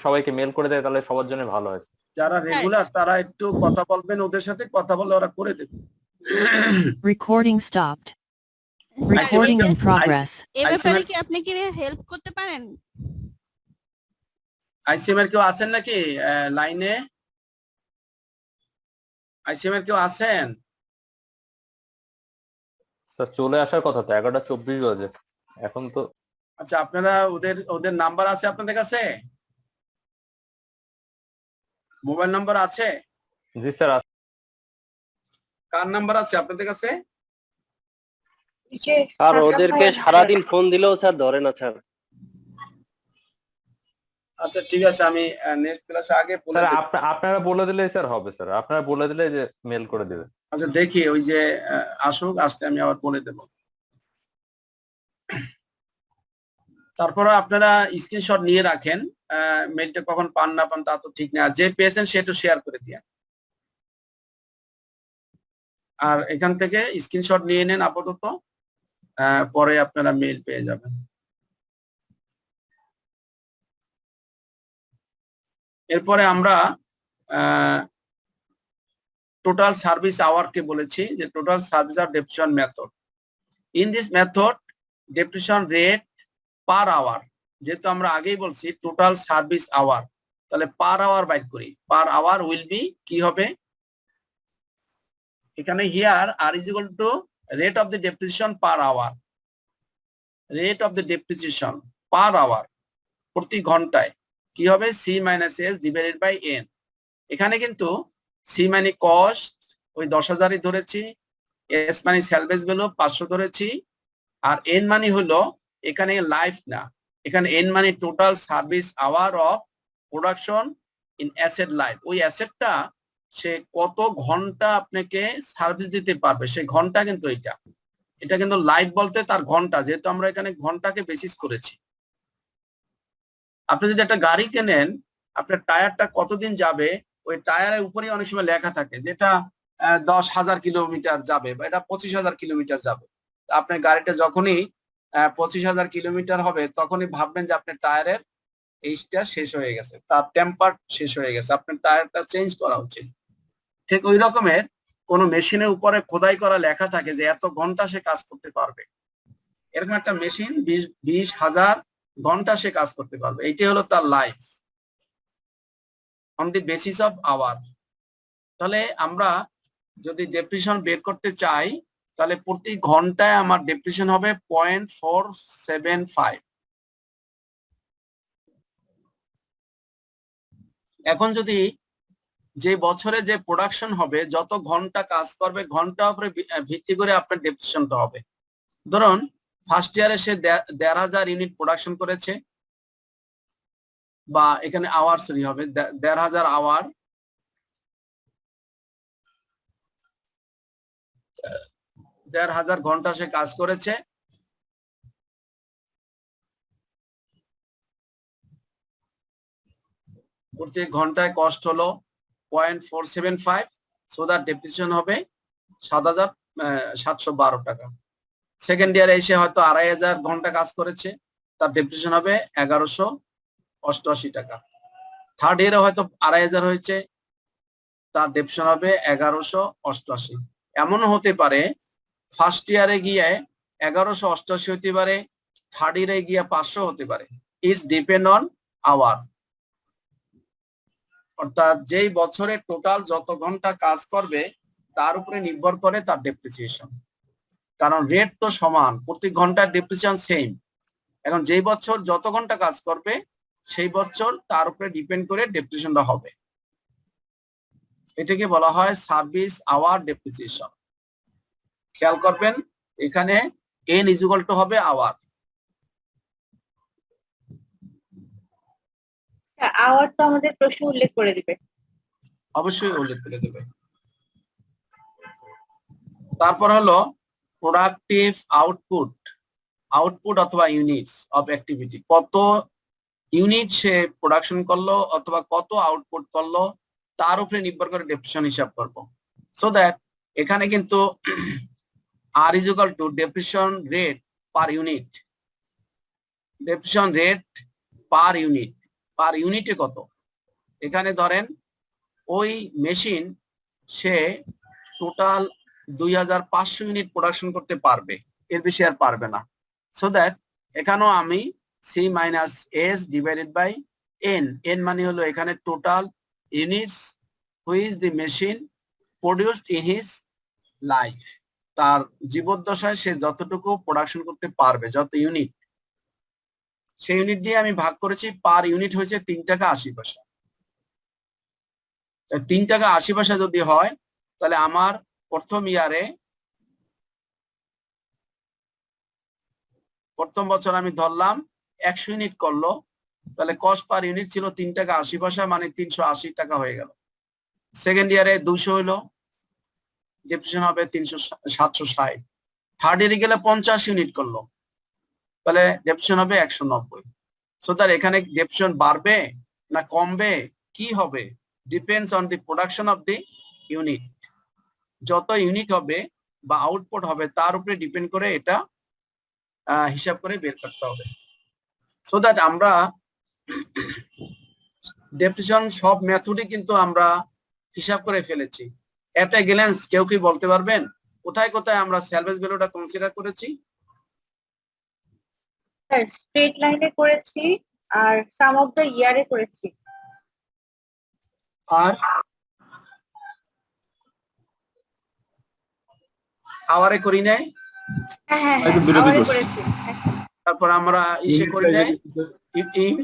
সবাইকে মেল করে দেয় তাহলে সবার জন্য ভালো হয়। যারা রেগুলার তারা একটু কথা বলবেন, ওদের সাথে কথা বলে ওরা করে দেবে। Recording stopped. Sir, Recording in progress. এ ব্যাপারে কি আপনি কি হেল্প করতে পারেন? আইসিএম এর কেউ আছেন নাকি লাইনে? আইসিএম এর কেউ আছেন? স্যার চলে আসার কথা তো 11:24 বাজে এখন তো। আচ্ছা, আপনারা ওদের নাম্বার আছে আপনাদের কাছে? মোবাইল নাম্বার আছে? জি স্যার। কার নাম্বার আছে আপনাদের কাছে? স্যার ওদেরকে সারাদিন ফোন দিলেও স্যার ধরে না স্যার। আচ্ছা ঠিক আছে, আমি নেক্সট ক্লাসে আগে বলে স্যার দেব। আপনারা বলে দিলে স্যার হবে স্যার, আপনারা বলে দিলে যে মেল করে দেবে। আচ্ছা দেখি ওই যে আসুক, আসতে আমি আবার বলে দেব। তারপরে আপনারা স্ক্রিনশট নিয়ে রাখেন, মেলটা কখন পান না পান তা তো ঠিক না, আর যে পেয়েছেন সে একটু শেয়ার করে দিয়ে। আর এখান থেকে স্ক্রিনশট নিয়ে নেন আপাতত, পরে আপনারা মেল পেয়ে যাবেন। এরপরে আমরা টোটাল সার্ভিস আওয়ার কে বলেছি যে total service hour depreciation method. In this method depreciation rate per hour, যেহেতু আমরা আগেই বলছি টোটাল সার্ভিস আওয়ার, তাহলে পার আওয়ার বাইর করি। পার আওয়ার উইল বি কি হবে, এখানে here r is equal to rate of the depreciation per hour. Rate of the depreciation per hour, প্রতি ঘন্টায় কি হবে, c minus s divided by n. এখানে কিন্তু সি মানে কস্ট ওই 10,000ই ধরেছি, এস মানে স্যালভেজ ভ্যালু 500 ধরেছি, আর এন মানে হলো এখানে লাইফ না, এখানে এন মানে total service hour of production in asset life. ওই অ্যাসেটটা সে কত ঘন্টা আপনাকে সার্ভিস দিতে পারবে সেই ঘন্টা, কিন্তু এটা কিন্তু লাইফ বলতে তার ঘন্টা, যেহেতু আমরা এখানে ঘন্টাকে বেসিস করেছি। আপনি যদি একটা গাড়ি কেনেন, আপনার টায়ারটা কতদিন যাবে ওই টায়ারের উপরেই অনেক সময় লেখা থাকে, যেটা 10,000 কিলোমিটার যাবে বা এটা 25,000 কিলোমিটার যাবে। আপনার গাড়িটা যখনই 25,000 কিলোমিটার হবে তখনই ভাববেন যে আপনার টায়ারের এইটা শেষ হয়ে গেছে, তার টেম্পার শেষ হয়ে গেছে, আপনার টায়ারটা চেঞ্জ করা উচিত। ঠিক ওই রকমের কোন মেশিনের উপরে খোদাই করা লেখা থাকে যে এত ঘন্টা সে কাজ করতে পারবে। এরকম একটা মেশিন 20,000 ঘন্টা সে কাজ করতে পারবে, এইটাই হলো তার life on the basis of our. তাহলে আমরা যদি ডেপ্রিসিয়েশন বের করতে চাই তাহলে প্রতি ঘন্টায় আমার ডেপ্রিসিয়েশন হবে 0.475। এখন যদি যে বছরে যে প্রোডাকশন হবে, যত ঘন্টা কাজ করবে ঘন্টার উপরে ভিত্তি করে আপনার ডেপ্রিসিয়েশনটা হবে। ধরুন ফার্স্ট ইয়ারে সে 1,500 ইউনিট প্রোডাকশন করেছে, বা এখানে আওয়ার সরি হবে 1,500 আওয়ার, 1,500 ঘন্টা সে কাজ করেছে। প্রতি ঘন্টায় কস্ট হলো 0.475, সো দ্যাট ডেপ্রিসিয়েশন হবে 7,712 টাকা। সেকেন্ড ইয়ারে এসে হয়তো 2,500 ঘন্টা কাজ করেছে, তার ডেপ্রিসিয়েশন হবে 1,188 টাকা। থার্ড ইয়ারে হয়তো 2,500 হয়েছে, তার ডেপ্রিসিয়েশন হবে 1,188। এমনও হতে পারে ফার্স্ট ইয়ারে গিয়ে 1,188 হতে পারে, থার্ড ইয়ারে গিয়ে 500 হতে পারে। ইজ ডিপেন্ড অন আওয়ার, অর্থাৎ যেই বছরে টোটাল যত ঘন্টা কাজ করবে তার উপরে নির্ভর করে তার ডেপ্রিসিয়েশন, কারণ রেট তো সমান, প্রতি ঘন্টার ডেপ্রিসিয়েশন সেম। এখন যেই বছর যত ঘন্টা কাজ করবে সেই বছর তার উপরে ডিপেন্ড করে ডেপ্রিসিয়েশনটা হবে। এটাকে বলা হয় সার্ভিস আওয়ার ডেপ্রিসিয়েশন। খেয়াল করবেন এখানে এন ইজ ইকুয়াল টু হবে আওয়ার। আওয়ার তো আমাদের প্রশ্ন উল্লেখ করে দিবে, অবশ্যই উল্লেখ করে দেবে। তারপর হলো প্রোডাক্টিভ আউটপুট, আউটপুট অথবা ইউনিটস অফ অ্যাক্টিভিটি, কত ইউনিট সে প্রোডাকশন করলো অথবা কত আউটপুট করলো তার উপরে নির্ভর করে ডেপ্রিসিয়েশন হিসাব করব। সো দ্যাট এখানে কিন্তু R is equal to depreciation rate per unit, depreciation rate per unit, per ইউনিটে কত। এখানে ধরেন ওই মেশিন সে টোটাল 2500 ইউনিট প্রোডাকশন করতে পারবে, এর বেশি আর পারবে না। সো দ্যাট এখানেও আমি c minus s divided by n, n মানে হলো এখানে total units which the machine produced in his life, তার জীবদ্দশায় সে যতটুকু প্রোডাকশন করতে পারবে, যত ইউনিট, সেই ইউনিট দিয়ে আমি ভাগ করেছি। পার ইউনিট হয়েছে 3 টাকা 80 পয়সা। 3 টাকা 80 পয়সা যদি হয় তাহলে আমার প্রথম ইয়ারে, প্রথম বছর আমি ধরলাম 100 ইউনিট করলো, তাহলে কস্ট পার ইউনিট ছিল 3 টাকা 80 পয়সা, মানে 380 টাকা হয়ে গেল। সেকেন্ড ইয়ারে 200 হইলো, ডেপ্রিসিয়েশন হবে 760। থার্ড ইয়ারে গেলে 50 ইউনিট করলো, তাহলে ডেপ্রিসিয়েশন হবে 190। সো তার এখানে ডেপ্রিসিয়েশন বাড়বে না কমবে, কি হবে, depends on the production of the unit. যত ইউনিট হবে বা আউটপুট হবে তার উপরে ডিপেন্ড করে এটা হিসাব করে বের করতে হবে। সো দ্যাট আমরা ডেপ্রিসিয়েশন সব মেথডই কিন্তু আমরা হিসাব করে ফেলেছি। এট এ গ্ল্যান্স কেউ কি বলতে পারবেন কোথায় কোথায় আমরা স্যালভেজ ভ্যালুটা কনসিডার করেছি? স্যার স্ট্রেট লাইনে করেছি আর সাম অফ দ্য ইয়ারে করেছি। আর আওয়ারে করি নাই? হ্যাঁ হ্যাঁ হ্যাঁ আওয়ারে করেছি। তারপর আমরা ইসে করি নাই,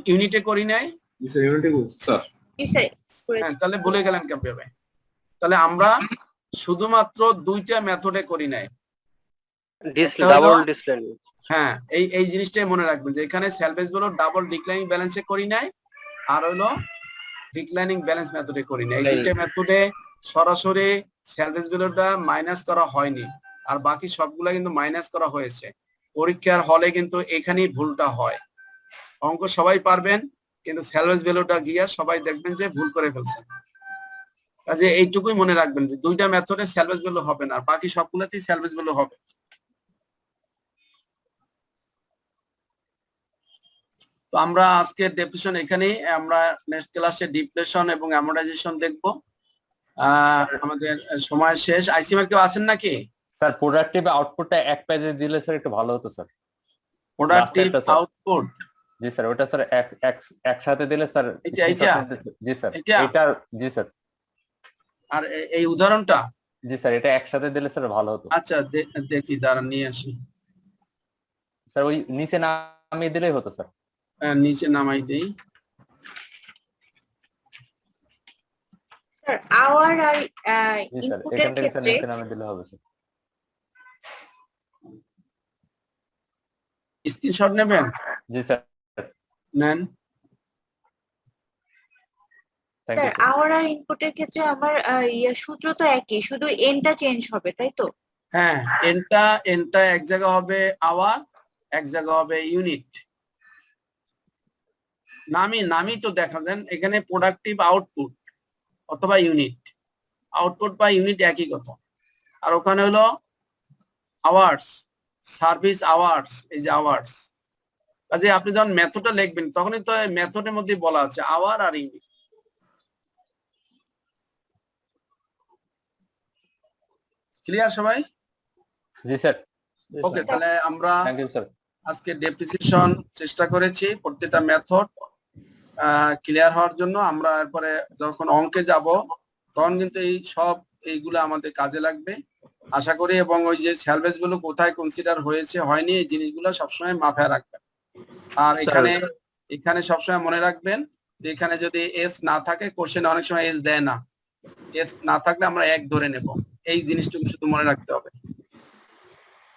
ইউনিটে করি নাই। ইসে করেছি। হ্যাঁ, তাহলে ভুলে গেলেন কিভাবে? তাহলে আমরা শুধুমাত্র 2টা মেথডে করি নাই। ডাবল ডিসলাইন। হ্যাঁ, এই জিনিসটাই মনে রাখবেন যে এখানে স্যালভেজ ভ্যালু ডাবল ডিক্লাইনিং ব্যালেন্সে করি নাই, আর হলো ডিক্লাইনিং ব্যালেন্স মেথডে করি নাই। এই দুইটা মেথডে সরাসরি স্যালভেজ ভ্যালুটা মাইনাস করা হয়নি, আর বাকি সবগুলা কিন্তু মাইনাস করা হয়েছে। পরীক্ষার হলে কিন্তু এখানেই ভুলটা হয়। অঙ্ক সবাই পারবেন, কিন্তু স্যালভেজ ভ্যালুটা গিয়া সবাই দেখবেন যে ভুল করে ফেলছেন। কাজে এইটুকুই মনে রাখবেন যে 2টা মেথডে স্যালভেজ ভ্যালু হবে না, বাকি সবগুলোতেই স্যালভেজ ভ্যালু হবে। তো আমরা আজকে ডেপ্রিসিয়েশন এখানেই, আমরা নেক্সট ক্লাসে ডিপ্লেশন এবং অ্যামোর্টাইজেশন দেখব। আমাদের সময় শেষ। আইসিএম কেউ আছেন নাকি? স্যার প্রোডাক্টিভ আউটপুটটা এক পেজে দিলে স্যার একটু ভালো হতো স্যার। প্রোডাক্টিভ আউটপুট, জি স্যার, ওটা স্যার একসাথে দিলে স্যার। এটা জি স্যার, এটা এটা জি স্যার। আর এই উদাহরণটা? জি স্যার, এটা একসাথে দিলে স্যার ভালো হতো। আচ্ছা দেখি, দাঁড়ান নিয়ে আসি। স্যার ওই নিচে নামিয়ে দিলেই হতো স্যার। নিচে নামাই দেই। স্যার আওয়ার আর জি স্যার, ইনপুটের এখান থেকে স্যার ক্ষেত্রে নিচে নামিয়ে দিলে হবে স্যার। স্ক্রিনশট নেবেন? জি স্যার, নেন। Thank sir you sir. Hour আর ইনপুটের ক্ষেত্রে আমার সূত্র তো একই, শুধু এনটা চেঞ্জ হবে, তাই তো? হ্যাঁ, এনটা এক জায়গা হবে আওয়ার, এক জায়গা হবে ইউনিট। নামি তো দেখা যান এখানে প্রোডাক্টিভ আউটপুট অথবা ইউনিট, আউটপুট বা ইউনিট একই কথা। আর ওখানে হলো আওয়ার্স, সার্ভিস আওয়ার্স, এই যে আওয়ার্স। কাজে আপনি যখন মেথডটা লিখবেন তখনই তো মেথডের মধ্যে বলা আছে আওয়ার আর ইউনিট। ক্লিয়ার সবাই? জি স্যার। ওকে, তাহলে আমরা থ্যাংক ইউ স্যার। আজকে ডেপ্রিসিয়েশন চেষ্টা করেছি প্রত্যেকটা মেথড ক্লিয়ার হওয়ার জন্য। আমরা এরপরে যখন অঙ্কে যাব তখন কিন্তু এই সব এইগুলো আমাদের কাজে লাগবে আশা করি, এবং ওই যে স্যালভেজ গুলো কোথায় কনসিডার হয়েছে হয়নি এই জিনিসগুলো সবসময় মাথায় রাখবেন। আর এখানে সবসময় মনে রাখবেন যে এখানে যদি এস না থাকে, কোশ্চেনে অনেক সময় এস দেয় না, এস না থাকলে আমরা এক ধরে নেব, এই জিনিসটুকু শুধু মনে রাখতে হবে।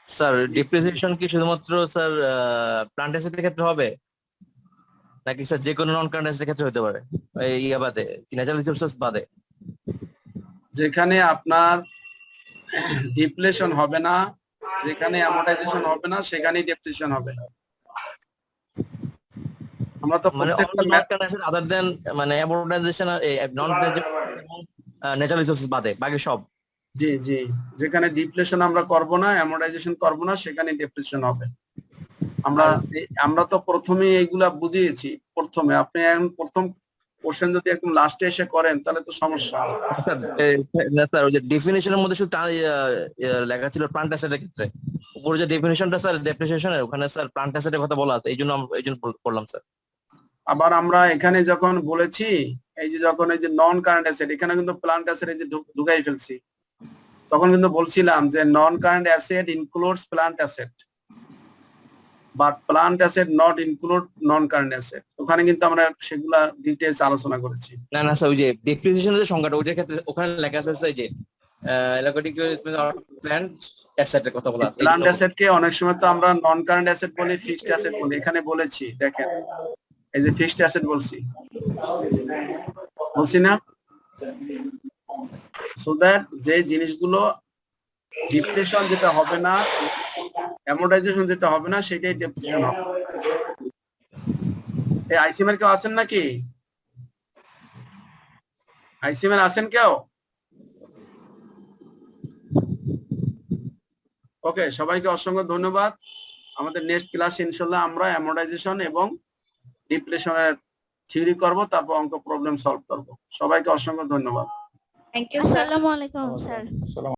স্যার ডিপ্রিসিয়েশন কি শুধুমাত্র স্যার প্লান্ট অ্যাসেটের ক্ষেত্রে হবে, নাকি স্যার যে কোনো নন কারেন্ট অ্যাসেটের ক্ষেত্রে হতে পারে, এই ইয়া বাদে, ন্যাচারাল রিসোর্সেস বাদে? যেখানে আপনার ডিপ্লেশন হবে না, যেখানে অ্যামোর্টাইজেশন হবে না, সেখানেই ডেপ্রিসিয়েশন হবে। আমরা তো মানে প্রত্যেকটা আদার দেন মানে অ্যামোর্টাইজেশন আর নন ন্যাচারাল রিসোর্সেস বাদে বাকি সব। জি, যেখানে ডিপ্লেশন আমরা করব না, অ্যামোর্টাইজেশন করব না, সেখানে ডেপ্রিসিয়েশন হবে। আমরা তো প্রথমে এইগুলা বুঝিয়েছি প্রথমে, আপনি এখন প্রথম কোশ্চেন যদি একদম লাস্টে এসে করেন তাহলে তো সমস্যা। না স্যার, ওই যে ডেফিনেশনের মধ্যে শুধু লেখা ছিল প্লান্ট অ্যাসেটের ক্ষেত্রে, উপরে যে ডেফিনেশনটা স্যার ডেপ্রিসিয়েশনের ওখানে স্যার প্লান্ট অ্যাসেটের কথা বলা আছে, এই জন্য বললাম স্যার। আবার আমরা এখানে যখন বলেছি এই যে যখন এই যে নন কারেন্ট অ্যাসেট, এখানে কিন্তু প্লান্ট অ্যাসেট এই যে ঢুকাই ফেলছি, তখন কিন্তু বলছিলাম যে নন current asset includes plant asset but plant asset not include non current asset. ওখানে কিন্তু আমরা সেগুলা ডিটেইলস আলোচনা করেছি। না না স্যার, ওই যে ডেপ্রিসিয়েশনের যে সংখ্যাটা ওইটার ক্ষেত্রে ওখানে লেখা আছে স্যার যে অ্যালোকেটিং প্লান্ট অ্যাসেটের কথা বলা আছে। প্লান্ট অ্যাসেট কে অনেক সময় তো আমরা নন কারেন্ট অ্যাসেট বলি, ফিক্সড অ্যাসেট বলি। এখানে বলেছি দেখেন এই যে ফিক্সড অ্যাসেট বলছি না, সো দ্যাট যে জিনিসগুলো ডিপ্রেশন যেটা হবে না, অ্যামোর্টাইজেশন যেটা হবে না, সেটাই ডেপ্রিসিয়েশন হবে। এই আইসিএম এর কেউ আছেন নাকি? আইসিএম এর আছেন কেউ? ওকে, সবাইকে অসংখ্য ধন্যবাদ। আমাদের নেক্সট ক্লাসে ইনশাআল্লাহ আমরা অ্যামোর্টাইজেশন এবং ডিপ্রেশনের থিওরি করব, তারপর অঙ্ক প্রবলেম সলভ করব। সবাইকে অসংখ্য ধন্যবাদ। Thank you sir. আসসালামু আলাইকুম স্যার।